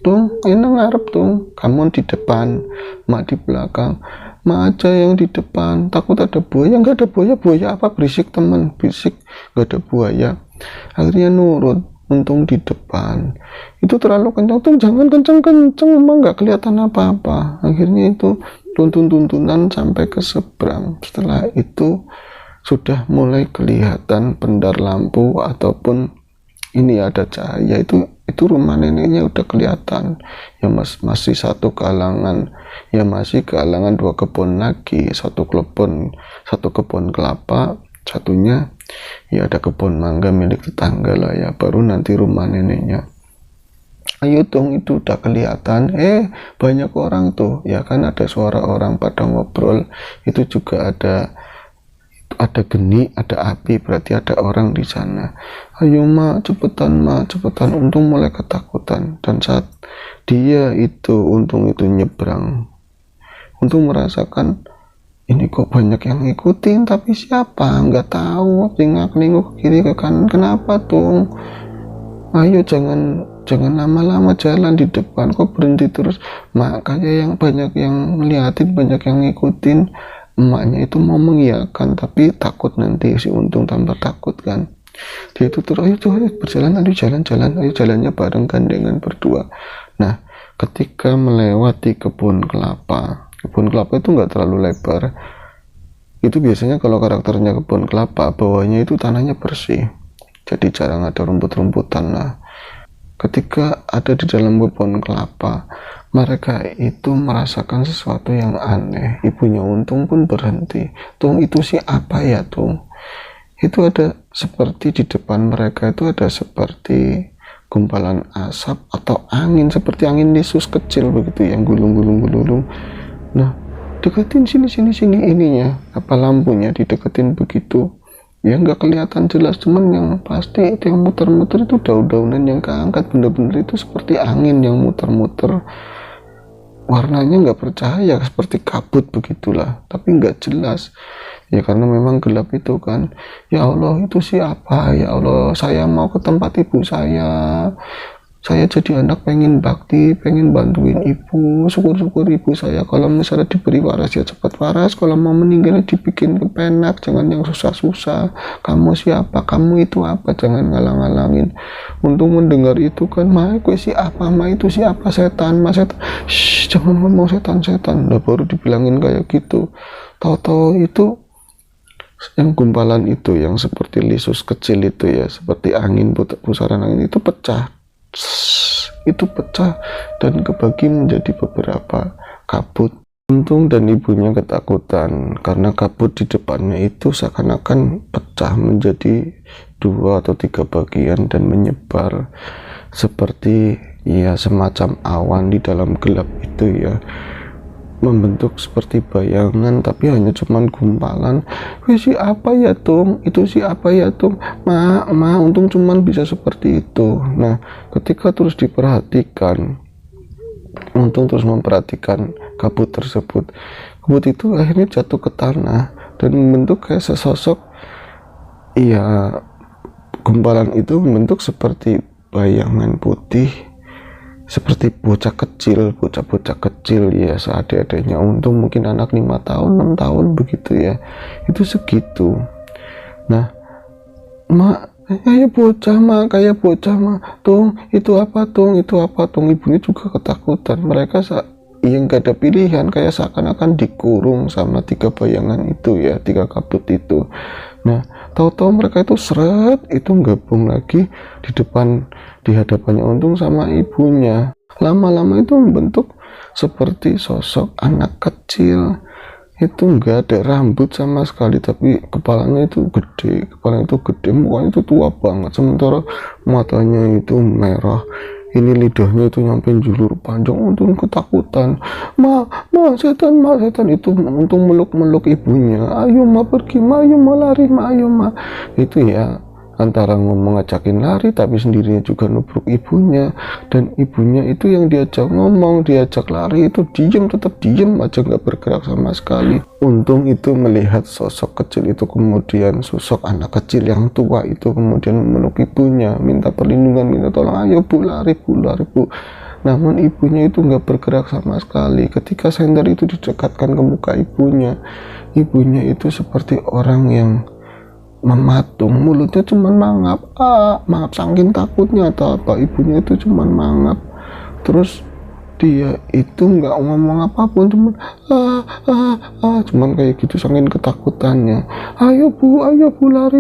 "Tung, ini ngarep Tung, kamu di depan, mak di belakang." "Mak aja yang di depan, takut ada buaya." "Nggak ada buaya." "Buaya apa, berisik teman, berisik, nggak ada buaya." Akhirnya nurut. Untung di depan. "Itu terlalu kencang Tung, jangan kencang-kencang, emang nggak kelihatan apa-apa." Akhirnya itu tuntun-tuntunan sampai ke seberang. Setelah itu sudah mulai kelihatan pendar lampu ataupun ini ada cahaya, itu rumah neneknya udah kelihatan ya. Masih satu kehalangan ya, masih kehalangan 2 kebun lagi, satu kebun kelapa, satunya ya ada kebun mangga milik tetangga lah ya, baru nanti rumah neneknya. "Ayo Tung, itu udah kelihatan." Banyak orang tuh ya kan, ada suara orang pada ngobrol, itu juga ada geni, ada api, berarti ada orang di sana. "Ayo mak, cepetan mak, cepetan." Untung mulai ketakutan, dan saat dia itu Untung itu nyebrang, Untung merasakan ini kok banyak yang ngikutin, tapi siapa nggak tahu, nengok kiri ke kanan. "Kenapa Tung? Ayo jangan lama-lama jalan di depan, kok berhenti terus?" Makanya yang banyak yang ngeliatin, banyak yang ngikutin. Emaknya itu mau mengiyakan, tapi takut nanti si Untung tambah takut kan. Dia itu terus, "Ayo berjalan, ayo jalan-jalan, ayo jalannya bareng gandengan berdua." Nah, ketika melewati kebun kelapa itu nggak terlalu lebar. Itu biasanya kalau karakternya kebun kelapa, bawahnya itu tanahnya bersih, jadi jarang ada rumput-rumputan. Nah, ketika ada di dalam kebun kelapa, mereka itu merasakan sesuatu yang aneh. Ibunya Untung pun berhenti. "Tung, itu sih apa ya Tung?" Itu ada seperti di depan mereka itu ada seperti gumpalan asap atau angin, seperti angin lisus kecil begitu yang gulung-gulung. Nah, deketin sini ininya, apa lampunya dideketin begitu ya, nggak kelihatan jelas, cuman yang pasti itu yang muter-muter itu daun-daunan yang keangkat, bener-bener itu seperti angin yang muter-muter, warnanya nggak percaya, seperti kabut begitulah, tapi nggak jelas ya, karena memang gelap itu kan. Ya Allah, itu siapa? Ya Allah, saya mau ke tempat ibu saya jadi anak pengen bakti, pengen bantuin ibu, syukur-syukur ibu saya kalau misalnya diberi waras ya cepat waras, kalau mau meninggal dibikin kepenak, jangan yang susah-susah. Kamu siapa? Kamu itu apa? Jangan ngalang-ngalangin. Untung mendengar itu kan, ma gue siapa? Ma itu siapa? Setan, ma setan. Shh, jangan ngomong setan. Udah baru dibilangin kayak gitu. Tahu-tahu itu yang gumpalan itu yang seperti lisus kecil itu ya, seperti angin, pusaran angin itu pecah. Itu pecah dan kebagi menjadi beberapa kabut. Untung dan ibunya ketakutan karena kabut di depannya itu seakan-akan pecah menjadi 2 atau 3 bagian dan menyebar seperti ya semacam awan di dalam gelap itu ya, membentuk seperti bayangan tapi hanya cuman gumpalan. Si apa ya Tung, itu si apa ya Tung, ma untung cuman bisa seperti itu. Nah ketika terus diperhatikan, untung terus memperhatikan kabut tersebut, kabut itu akhirnya jatuh ke tanah dan membentuk kayak sesosok, iya, gumpalan itu membentuk seperti bayangan putih, seperti bocah kecil ya, seadanya. Untung mungkin anak 5 tahun 6 tahun begitu ya, itu segitu. Nah kayak bocah Tung, itu apa Tung, ibunya juga ketakutan. Mereka yang gak ada pilihan, kayak seakan-akan dikurung sama 3 bayangan itu ya, 3 kabut itu. Nah tahu-tahu mereka itu seret itu gabung lagi di hadapannya Untung sama ibunya. Lama-lama itu membentuk seperti sosok anak kecil, itu nggak ada rambut sama sekali, tapi kepalanya itu gede, mukanya itu tua banget, sementara matanya itu merah, ini lidahnya itu nyampe julur panjang. Untung ketakutan, ma setan itu. Untung meluk ibunya, ayo ma pergi, ma ayo ma lari, ma ayo ma, itu ya, antara ngomong ngajakin lari tapi sendirinya juga nubruk ibunya, dan ibunya itu yang diajak ngomong, diajak lari itu tetap diem aja, nggak bergerak sama sekali. Untung itu melihat sosok kecil itu, kemudian sosok anak kecil yang tua itu kemudian memeluk ibunya, minta perlindungan, minta tolong, ayo bu lari bu. Namun ibunya itu nggak bergerak sama sekali. Ketika senter itu didekatkan ke muka ibunya itu seperti orang yang mematung, mulutnya cuman mangap saking takutnya atau apa, ibunya itu cuman mangap. Terus dia itu nggak ngomong apapun, cuman kayak gitu saking ketakutannya. Ayo bu lari.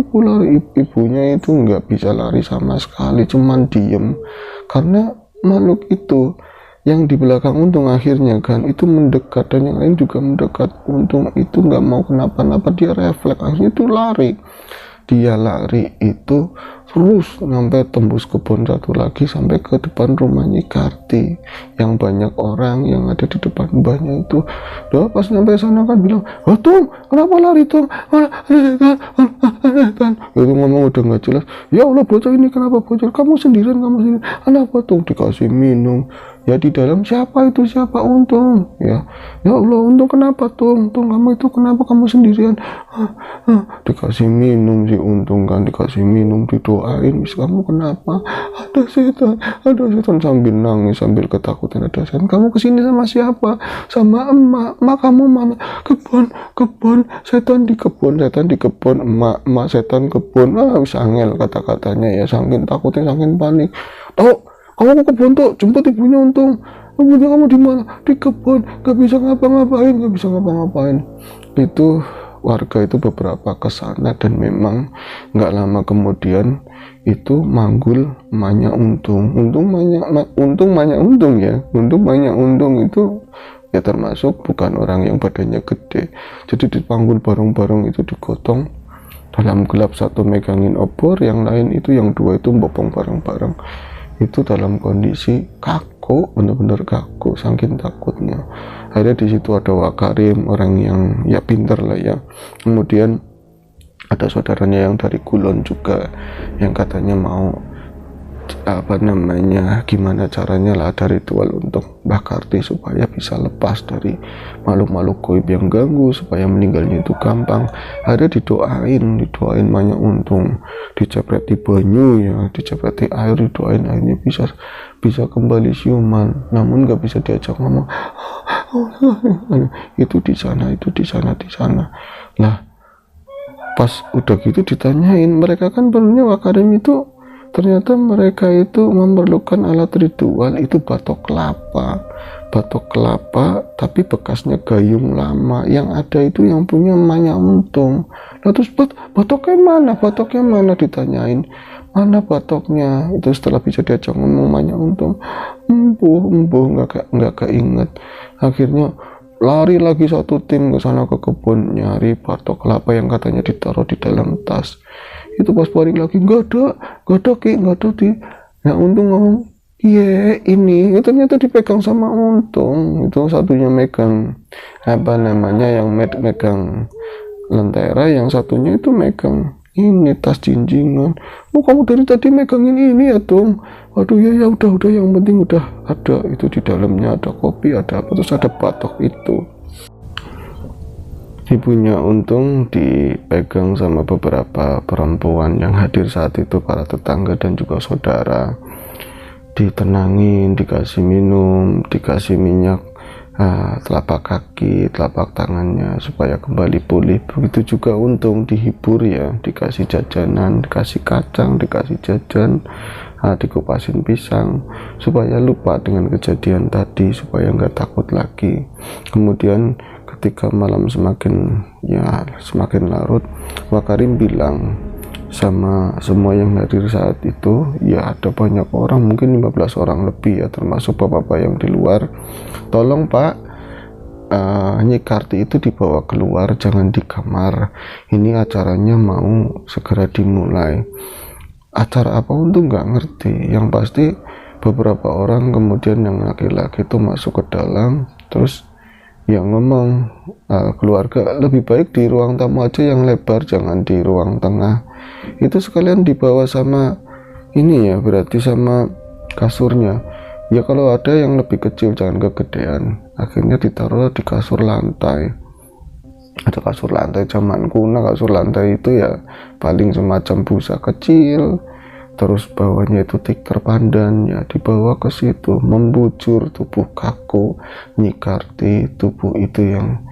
Ibunya itu nggak bisa lari sama sekali, cuman diem, karena makhluk itu yang di belakang Untung akhirnya kan itu mendekat, dan yang lain juga mendekat. Untung itu nggak mau kenapa-napa, dia refleks, akhirnya itu lari. Dia lari itu terus sampai tembus kebun satu lagi, sampai ke depan rumahnya Karti yang banyak orang yang ada di depan mbahnya itu. Udah pas sampai sana kan bilang, oh Tung, kenapa lari Tung, kan itu ngomong udah nggak jelas. Ya Allah, bocah ini kenapa bocor, kamu sendirian, kenapa Tung? Dikasih minum ya, di dalam siapa Untung ya Allah, Untung kenapa Tung, kamu itu kenapa, kamu sendirian? Dikasih minum si Untung kan, dikasih minum, didoain, kamu kenapa? Ada setan sambil nangis, sambil ketakutan. Ada setan. Kamu kesini sama siapa? Sama emak kamu mana? Kebun, setan di kebun, emak setan kebun. Sangel kata-katanya ya, saking takutnya, saking panik. Tahu, kamu ke kebun tuh, jemput ibunya Untung. Ibunya kamu di mana? Di kebun, gak bisa ngapa-ngapain. Itu warga itu beberapa kesana, dan memang nggak lama kemudian itu manggul emaknya Untung. Untung itu ya termasuk bukan orang yang badannya gede, jadi dipanggul bareng-bareng itu, digotong dalam gelap, satu megangin obor, yang lain itu, yang 2 itu bopong bareng-bareng. itu dalam kondisi kaku, bener-bener kaku saking takutnya. Akhirnya di situ ada Wakarim, orang yang ya pinter lah ya. Kemudian ada saudaranya yang dari Kulon juga yang katanya mau gimana caranya lah ada ritual untuk Mbah Karti supaya bisa lepas dari makhluk-makhluk goib yang ganggu, supaya meninggalnya itu gampang. Ada didoain banyak untung, dicepreti banyu ya, dicepreti air, didoain akhirnya bisa kembali siuman, namun nggak bisa diajak ngomong. Itu di sana lah. Pas udah gitu ditanyain, mereka kan benernya Wakarim itu ternyata mereka itu memerlukan alat ritual, itu batok kelapa tapi bekasnya gayung lama, yang ada itu yang punya Manya Untung. Nah terus batoknya mana ditanyain, mana batoknya itu. Setelah bisa diajak ngomong Manya Untung, empuh nggak keinget. Akhirnya lari lagi satu tim ke sana ke kebun nyari batok kelapa yang katanya ditaruh di dalam tas. Itu pas balik lagi nggak ada di. Nah Untung ngomong, iya ini ternyata dipegang sama Untung. Itu satunya megang yang megang lentera, yang satunya itu megang ini tas jinjingan. Oh kamu dari tadi megangin ini ya Tung? Waduh ya udah yang penting udah ada itu di dalamnya, ada kopi, ada apa, terus ada batok itu. Ibunya Untung dipegang sama beberapa perempuan yang hadir saat itu, para tetangga dan juga saudara. Ditenangin, dikasih minum, dikasih minyak telapak kaki, telapak tangannya supaya kembali pulih. Begitu juga Untung dihibur ya, dikasih jajanan, dikasih kacang, dikasih jajan, dikupasin pisang supaya lupa dengan kejadian tadi, supaya nggak takut lagi. Kemudian ketika malam semakin larut, Wakarim bilang sama semua yang hadir saat itu, ya ada banyak orang, mungkin 15 orang lebih ya, termasuk bapak-bapak yang di luar, tolong Pak, Nyi Karti itu dibawa keluar, jangan di kamar, ini acaranya mau segera dimulai. Acara apa Untung nggak ngerti, yang pasti beberapa orang kemudian yang laki-laki itu masuk ke dalam, terus yang ngomong, keluarga lebih baik di ruang tamu aja yang lebar, jangan di ruang tengah. Itu sekalian dibawa sama ini ya, berarti sama kasurnya ya, kalau ada yang lebih kecil jangan kegedean. Akhirnya ditaruh di kasur lantai. Ada kasur lantai zaman kuno, kasur lantai itu ya paling semacam busa kecil, terus bawahnya itu tikar pandan ya, dibawa ke situ, membujur tubuh kaku Nyi Karti. Tubuh itu yang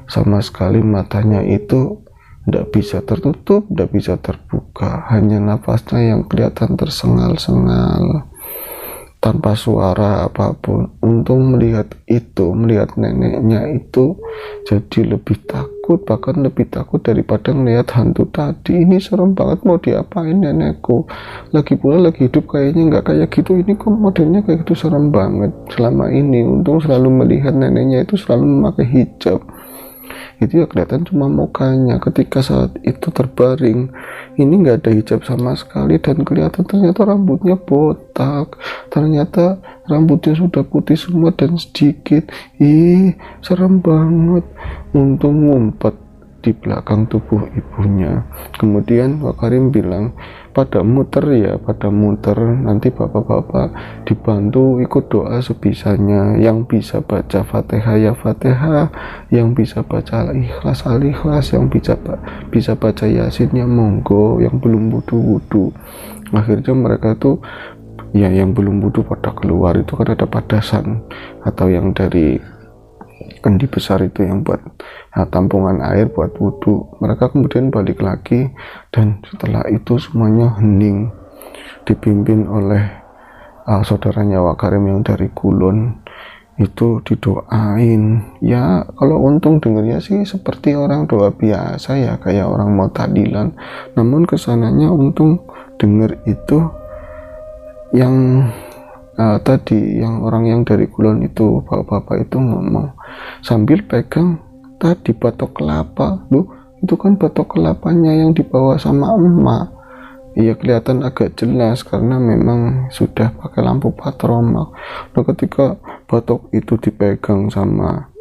sama sekali matanya itu tidak bisa tertutup, tidak bisa terbuka, hanya napasnya yang kelihatan tersengal-sengal tanpa suara apapun. Untung melihat neneknya itu jadi lebih takut, bahkan lebih takut daripada melihat hantu tadi. Ini serem banget, mau diapain nenekku, lagi pula lagi hidup kayaknya nggak kayak gitu, ini kok modelnya kayak gitu, serem banget. Selama ini Untung selalu melihat neneknya itu selalu memakai hijab, itu ya kelihatan cuma mukanya. Ketika saat itu terbaring, ini nggak ada hijab sama sekali, dan kelihatan ternyata rambutnya botak, ternyata rambutnya sudah putih semua dan sedikit. Serem banget. Untung ngumpet di belakang tubuh ibunya. Kemudian Wakarim bilang, pada muter, nanti bapak-bapak dibantu ikut doa sebisanya, yang bisa baca Fatihah ya Fatihah, yang bisa baca Al-Ikhlas, yang bisa baca Yasin ya monggo, yang belum wudu. Akhirnya mereka tuh ya, yang belum wudu pada keluar, itu kan ada padasan atau yang dari kendi besar itu yang buat tampungan air buat wudhu. Mereka kemudian balik lagi, dan setelah itu semuanya hening, dipimpin oleh saudaranya Wakarim yang dari Kulon. Itu didoain ya, kalau Untung dengernya sih seperti orang doa biasa ya, kayak orang mau tahlilan, namun kesananya Untung denger itu yang tadi yang orang yang dari Kulon itu, bapak-bapak itu ngomong sambil pegang tadi batok kelapa. Itu kan batok kelapanya yang dibawa sama emak. iya kelihatan agak jelas karena memang sudah pakai lampu patromak. Nah ketika batok itu dipegang sama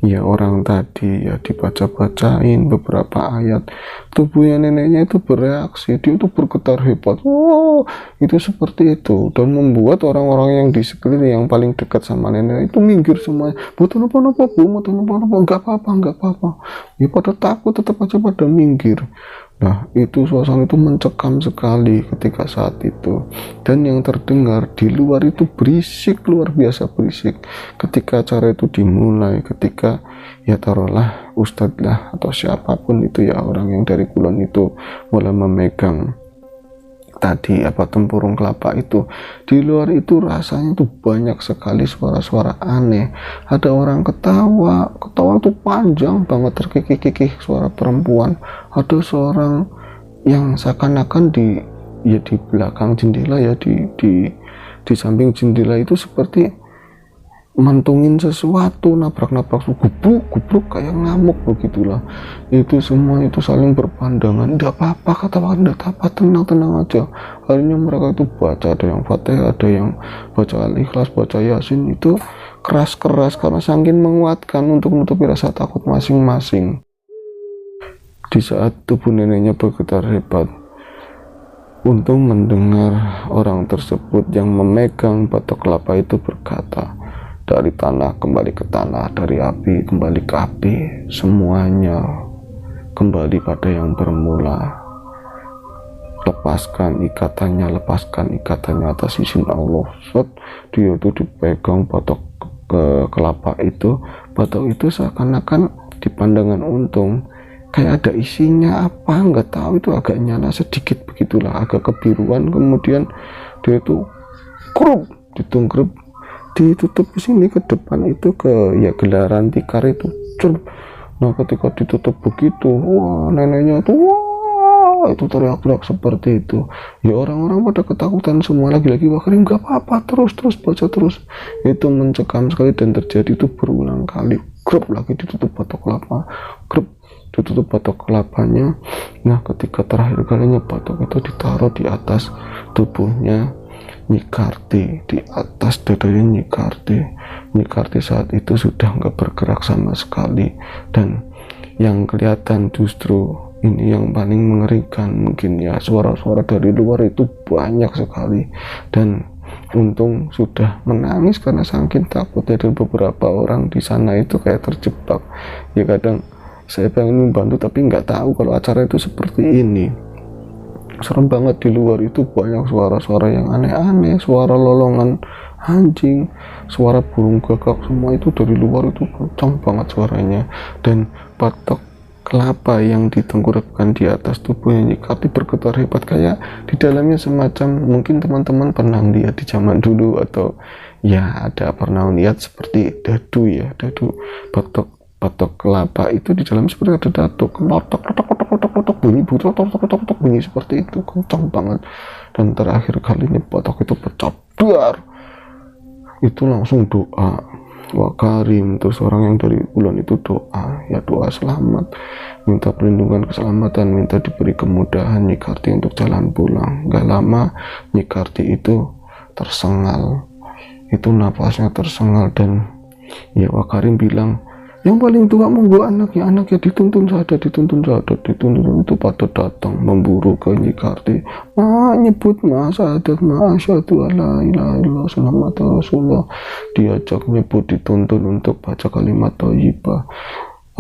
ya orang tadi, ya dibaca-bacain beberapa ayat, tubuhnya neneknya itu bereaksi, dia itu bergetar hebat. Oh, itu seperti itu, dan membuat orang-orang yang di sekeliling yang paling dekat sama nenek itu minggir semuanya. Buat apa-apa bu, buat apa-apa, nggak apa-apa. Ya pada takut, tetap aja pada minggir. Nah itu suasana itu mencekam sekali ketika saat itu, dan yang terdengar di luar itu berisik, luar biasa berisik ketika acara itu dimulai. Ketika ya taruhlah ustadz lah atau siapapun itu ya, orang yang dari Kulon itu mulai memegang tadi tempurung kelapa itu, di luar itu rasanya tuh banyak sekali suara-suara aneh. Ada orang ketawa itu panjang banget, terkikik-kikik suara perempuan. Ada seorang yang seakan-akan di belakang jendela, ya di samping jendela itu seperti mantungin sesuatu, nabrak-nabrak, gubruk kayak ngamuk begitulah. Itu semua itu saling berpandangan. Tidak apa-apa, kata Pak, tidak apa, tenang aja. Akhirnya mereka itu baca, ada yang Fatihah, ada yang baca Al-Ikhlas, baca Yasin, itu keras-keras karena saking menguatkan untuk menutupi rasa takut masing-masing. Di saat tubuh neneknya bergetar hebat, untung mendengar orang tersebut yang memegang batok kelapa itu berkata, dari tanah kembali ke tanah, dari api kembali ke api, semuanya kembali pada yang bermula. Lepaskan ikatannya atas izin Allah. Dia itu dipegang batok kelapa itu, batok itu seakan-akan di pandangan untung kayak ada isinya apa, nggak tahu, itu agak nyala sedikit begitulah, agak kebiruan. Kemudian dia itu ditungkrep, ditutup ke sini, ke depan itu, ke ya gelaran tikar itu. Nah ketika ditutup begitu, wah neneknya itu itu teriak-teriak seperti itu. Ya orang-orang pada ketakutan semua. Lagi-lagi Wakarim nggak apa-apa, terus baca terus. Itu mencekam sekali dan terjadi itu berulang kali. Grup lagi ditutup batok kelapa, grup ditutup batok kelapanya. Nah ketika terakhir kalinya batok itu ditaruh di atas tubuhnya Nyikarti, di atas dadanya Nyikarti saat itu sudah nggak bergerak sama sekali. Dan yang kelihatan justru ini yang paling mengerikan, mungkin ya suara-suara dari luar itu banyak sekali, dan untung sudah menangis karena saking takutnya. Dan beberapa orang di sana itu kayak terjebak. Ya kadang saya pengen membantu tapi nggak tahu kalau acara itu seperti ini. Serem banget, di luar itu banyak suara-suara yang aneh-aneh, suara lolongan anjing, suara burung gagak, semua itu dari luar itu kencang banget suaranya. Dan batok kelapa yang ditengkurapkan di atas tubuhnya Nyikarti bergetar hebat, kayak di dalamnya semacam, mungkin teman-teman pernah lihat di zaman dulu atau ya ada pernah lihat seperti dadu batok kelapa itu di dalam seperti ada dadu, bunyi bunyi seperti itu, kencang banget. Dan terakhir kalinya batok itu pecah dar, itu langsung doa Wakarim, terus orang yang dari Kulon itu doa, ya doa selamat, minta perlindungan keselamatan, minta diberi kemudahan Nyikarti untuk jalan pulang. Gak lama Nyikarti itu tersengal, itu napasnya tersengal. Dan ya Wakarim bilang, yang paling tua monggo anaknya dituntun saja, itu pada datang memburu ke Nyikarti, nyebut syahadat, asyhadu alla ilaha illallah Muhammadur Rasulullah, diajak nyebut, dituntun untuk baca kalimat thayyibah.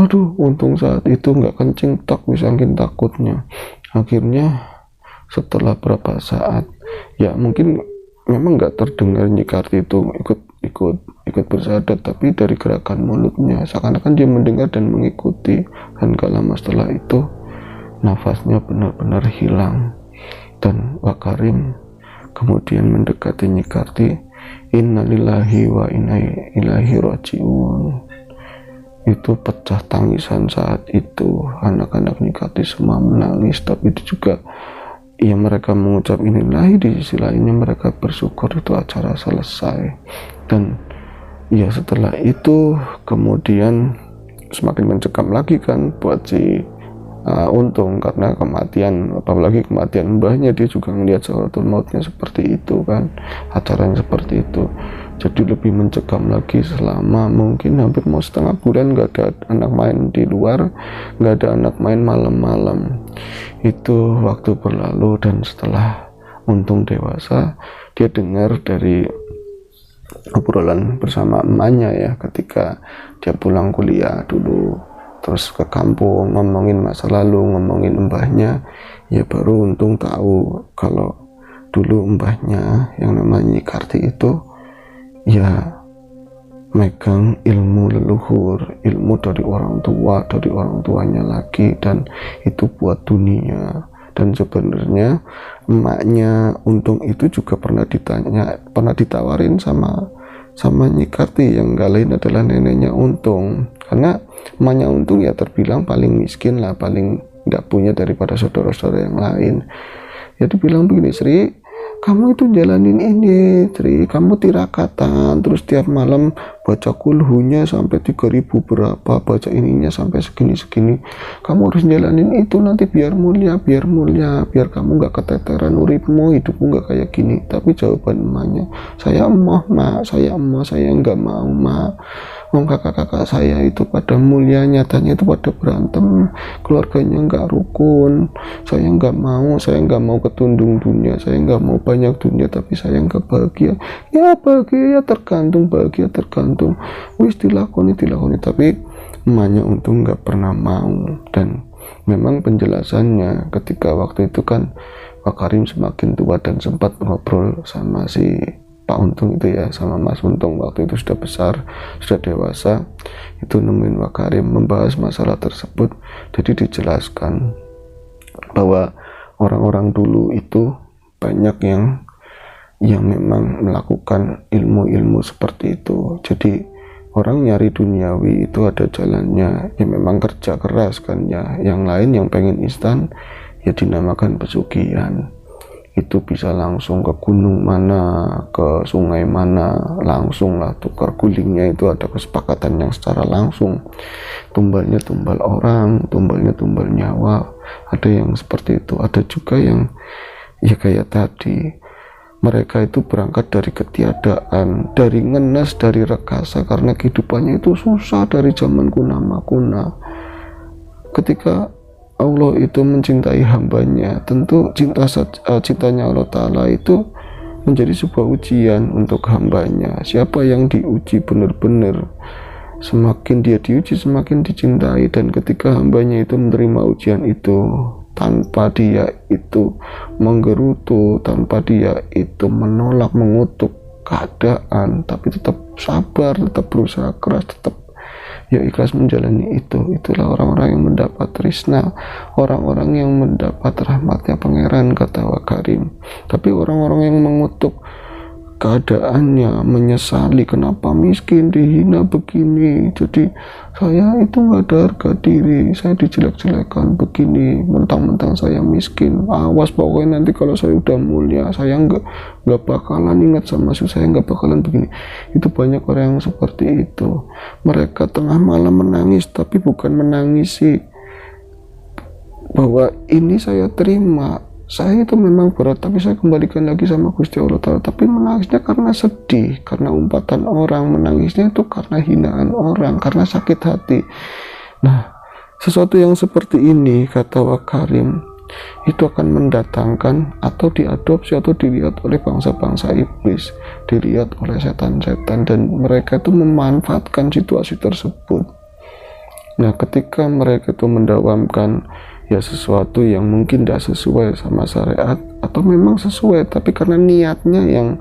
Aduh, untung saat itu nggak kencing saking takutnya. Akhirnya setelah berapa saat, ya mungkin memang nggak terdengar Nyikarti itu ikut bersyahadat, tapi dari gerakan mulutnya seakan-akan dia mendengar dan mengikuti. Dan gak lama setelah itu nafasnya benar-benar hilang, dan Wakarim kemudian mendekati Nyikarti, innalillahi wa inna ilaihi rajiun. Itu pecah tangisan saat itu, anak-anak Nyikarti semua menangis, tapi itu juga ya mereka mengucap inilahi, di sisi lainnya mereka bersyukur itu acara selesai. Dan ya setelah itu kemudian semakin mencekam lagi kan buat si untung karena kematian, apalagi kematian mbahnya, dia juga melihat sakaratul mautnya seperti itu kan, acaranya seperti itu. Jadi lebih mencekam lagi selama mungkin hampir mau setengah bulan nggak ada anak main di luar, nggak ada anak main malam-malam. Itu waktu berlalu, dan setelah untung dewasa, dia dengar dari obrolan bersama emaknya ya, ketika dia pulang kuliah dulu terus ke kampung, ngomongin masa lalu, ngomongin mbahnya, ya baru untung tahu kalau dulu mbahnya yang namanya Nyi Karti itu ya megang ilmu leluhur, ilmu dari orang tua, dari orang tuanya lagi, dan itu buat dunia. Dan sebenarnya emaknya untung itu juga pernah ditawarin sama Nyi Karti, yang gak lain adalah neneknya untung, karena emaknya untung ya terbilang paling miskin lah, paling nggak punya daripada saudara-saudara yang lain. Ya dibilang begini, Sri, kamu itu jalanin ini, Sri, kamu tirakatan terus tiap malam baca kulhunya sampai 3000 berapa, baca ininya sampai segini-segini, kamu harus jalanin itu nanti biar mulia, biar kamu nggak keteteran uripmu, hidupmu nggak kayak gini. Tapi jawaban emaknya, saya nggak mau, mak. Kakak-kakak saya itu pada mulia, nyatanya itu pada berantem, keluarganya nggak rukun. Saya nggak mau ketundung dunia, saya nggak mau banyak dunia, tapi saya nggak bahagia. Ya bahagia ya tergantung, bahagia tergantung, wis dilakoni. Tapi emaknya untung nggak pernah mau. Dan memang penjelasannya ketika waktu itu kan Pak Karim semakin tua dan sempat ngobrol sama si Pak Untung itu ya, sama Mas Untung, waktu itu sudah besar, sudah dewasa, itu nemuin Pak Karim membahas masalah tersebut. Jadi dijelaskan bahwa orang-orang dulu itu banyak yang memang melakukan ilmu-ilmu seperti itu. Jadi orang nyari duniawi itu ada jalannya, ya memang kerja keras kan ya. Yang lain yang pengen instan ya dinamakan pesugihan. Itu bisa langsung ke gunung mana, ke sungai mana, langsung lah tukar gulingnya, itu ada kesepakatan yang secara langsung. Tumbalnya tumbal orang, tumbalnya tumbal nyawa, ada yang seperti itu. Ada juga yang ya kayak tadi, mereka itu berangkat dari ketiadaan, dari ngenes, dari rekasa, karena kehidupannya itu susah dari zaman kuna. Ketika Allah itu mencintai hambanya, tentu cintanya Allah Ta'ala itu menjadi sebuah ujian untuk hambanya. Siapa yang diuji benar-benar, semakin dia diuji semakin dicintai. Dan ketika hambanya itu menerima ujian itu tanpa dia itu menggerutu, tanpa dia itu menolak, mengutuk keadaan, tapi tetap sabar, tetap berusaha keras, tetap ya ikhlas menjalani itu, itulah orang-orang yang mendapat trisna, orang-orang yang mendapat rahmatnya pangeran, kata Pak Karim. Tapi orang-orang yang mengutuk keadaannya, menyesali kenapa miskin, dihina begini, jadi saya itu nggak ada harga diri, saya dijelek-jelekan begini, mentang-mentang saya miskin, awas pokoknya nanti kalau saya udah mulia saya nggak bakalan ingat sama saya nggak bakalan begini. Itu banyak orang yang seperti itu. Mereka tengah malam menangis, tapi bukan menangisi bahwa ini saya terima, saya itu memang berat, tapi saya kembalikan lagi sama Gusti Allah Ta'ala. Tapi menangisnya karena sedih, karena umpatan orang, menangisnya itu karena hinaan orang, karena sakit hati. Nah, sesuatu yang seperti ini, kata Pak Karim, itu akan mendatangkan atau diadopsi atau dilihat oleh bangsa-bangsa iblis, dilihat oleh setan-setan, dan mereka itu memanfaatkan situasi tersebut. Nah, ketika mereka itu mendawamkan ya sesuatu yang mungkin tidak sesuai sama syariat, atau memang sesuai tapi karena niatnya yang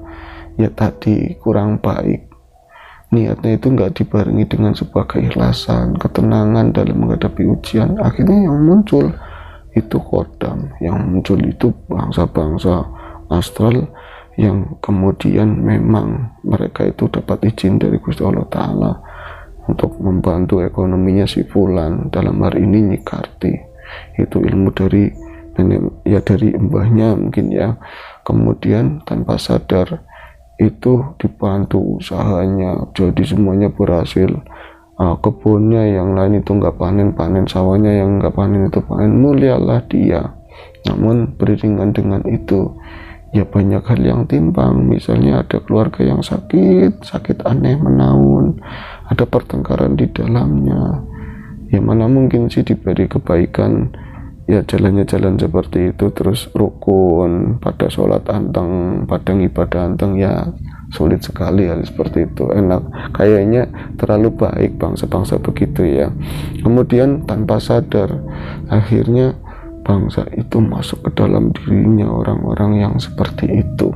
ya tadi kurang baik, niatnya itu nggak dibarengi dengan sebuah keikhlasan, ketenangan dalam menghadapi ujian, akhirnya yang muncul itu kodam, yang muncul itu bangsa-bangsa astral yang kemudian memang mereka itu dapat izin dari Gusti Allah Ta'ala untuk membantu ekonominya si Fulan, dalam hari ini Nyi Karti. Itu ilmu dari nenek, ya dari mbahnya mungkin ya, kemudian tanpa sadar itu dibantu usahanya, jadi semuanya berhasil. kebunnya yang lain itu nggak panen, sawahnya yang nggak panen itu panen, mulialah dia. Namun beriringan dengan itu ya banyak hal yang timpang. Misalnya ada keluarga yang sakit aneh menaun, ada pertengkaran di dalamnya. Ya mana mungkin sih diberi kebaikan, ya jalannya jalan seperti itu terus rukun pada sholat anteng, pada ibadah anteng, ya sulit sekali hal seperti itu. Enak kayaknya terlalu baik bangsa-bangsa begitu ya. Kemudian tanpa sadar akhirnya bangsa itu masuk ke dalam dirinya orang-orang yang seperti itu.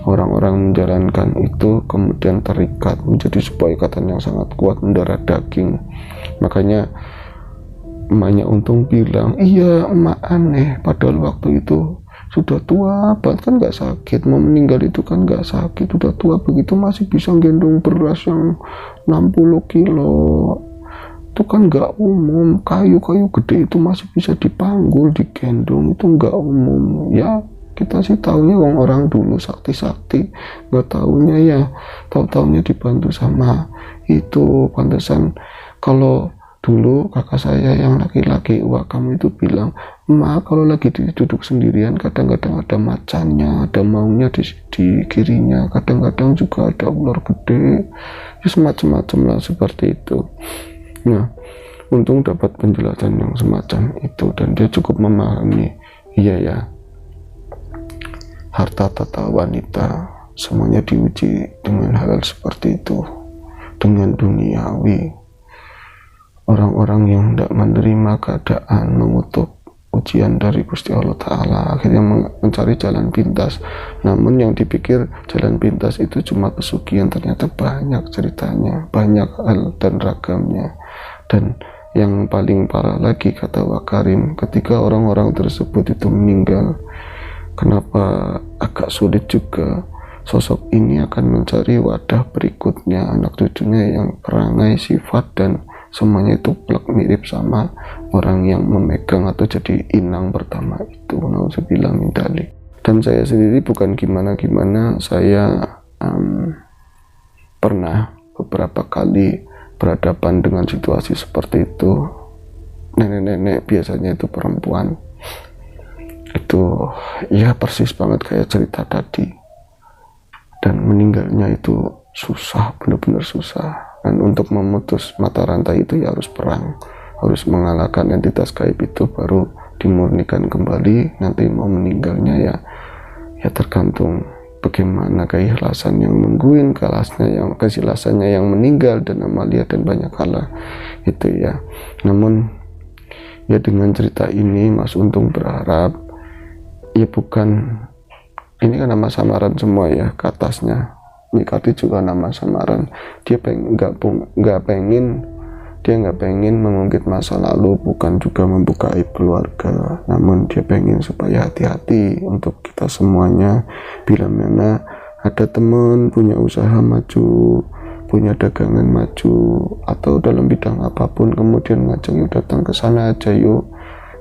Orang-orang menjalankan itu kemudian terikat menjadi sebuah ikatan yang sangat kuat mendarah daging. Makanya emaknya Untung bilang, iya emak aneh, padahal waktu itu sudah tua, bahkan nggak sakit, mau meninggal itu kan nggak sakit, udah tua begitu masih bisa gendong beras yang 60 kilo. Itu kan nggak umum, kayu-kayu gede itu masih bisa dipanggul, digendong, itu nggak umum. Ya kita sih tahunya orang dulu sakti-sakti, nggak tahunya ya tahu-tahunya dibantu sama itu. Pantesan kalau dulu kakak saya yang laki-laki, wah kamu itu bilang, emak kalau lagi duduk sendirian kadang-kadang ada macannya, ada maungnya di kirinya, kadang-kadang juga ada ular gede, ya semacam-macam lah seperti itu. Nah, Untung dapat penjelasan yang semacam itu dan dia cukup memahami, iya ya, harta tata wanita semuanya diuji dengan hal seperti itu, dengan duniawi. Orang-orang yang tidak menerima keadaan, mengutuk ujian dari Gusti Allah Ta'ala, akhirnya mencari jalan pintas. Namun yang dipikir jalan pintas itu cuma pesugihan, ternyata banyak ceritanya, banyak hal dan ragamnya. Dan yang paling parah lagi, kata Wakarim, ketika orang-orang tersebut itu meninggal, kenapa agak sulit juga, sosok ini akan mencari wadah berikutnya, anak cucunya yang perangai, sifat, dan semuanya itu mirip sama orang yang memegang atau jadi inang pertama itu. Nauzubillah min dzalik. Dan saya sendiri bukan gimana-gimana, saya pernah beberapa kali berhadapan dengan situasi seperti itu. Nenek-nenek, biasanya itu perempuan, itu ya persis banget kayak cerita tadi, dan meninggalnya itu susah, benar-benar susah. Dan untuk memutus mata rantai itu ya harus perang, harus mengalahkan entitas gaib itu baru dimurnikan kembali. Nanti mau meninggalnya ya tergantung bagaimana keikhlasan yang nungguin, kesilasannya yang meninggal, dan amalia dan banyak hal itu ya. Namun ya dengan cerita ini Mas Untung berharap ya bukan, ini kan nama samaran semua ya ke atasnya, Mikati juga nama samaran. Dia nggak pengen mengungkit masa lalu, bukan juga membuka aib keluarga, namun dia pengen supaya hati-hati untuk kita semuanya. Bila mana ada teman punya usaha maju, punya dagangan maju, atau dalam bidang apapun, kemudian ngajak yuk datang ke sana aja yuk,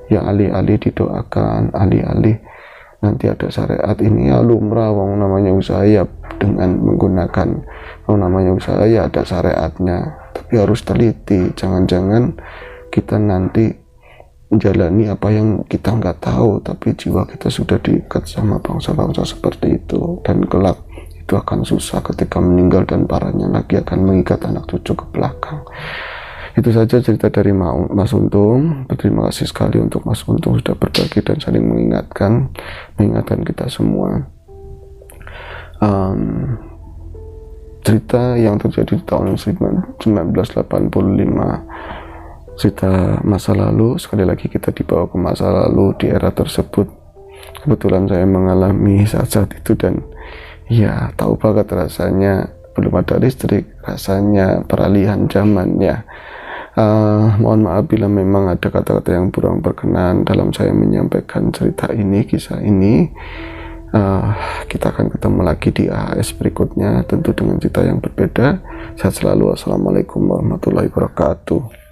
ya alih-alih didoakan, alih-alih nanti ada syariat ini ya lumrah, wong namanya usaha ya dengan menggunakan namanya usaha ya ada syariatnya, tapi harus teliti. Jangan-jangan kita nanti menjalani apa yang kita nggak tahu, tapi jiwa kita sudah diikat sama bangsa-bangsa seperti itu, dan kelak itu akan susah ketika meninggal, dan parahnya lagi akan mengikat anak cucu ke belakang. Itu saja cerita dari Mas Untung. Berterima kasih sekali untuk Mas Untung sudah berbagi dan saling mengingatkan kita semua. Cerita yang terjadi di tahun 1985, cerita masa lalu. Sekali lagi kita dibawa ke masa lalu di era tersebut. Kebetulan saya mengalami saat-saat itu, dan ya tahu banget rasanya belum ada listrik, rasanya peralihan zaman ya. Mohon maaf bila memang ada kata-kata yang kurang berkenan dalam saya menyampaikan cerita ini, kisah ini. Kita akan ketemu lagi di AHS berikutnya, tentu dengan cerita yang berbeda. Sehat selalu. Assalamualaikum warahmatullahi wabarakatuh.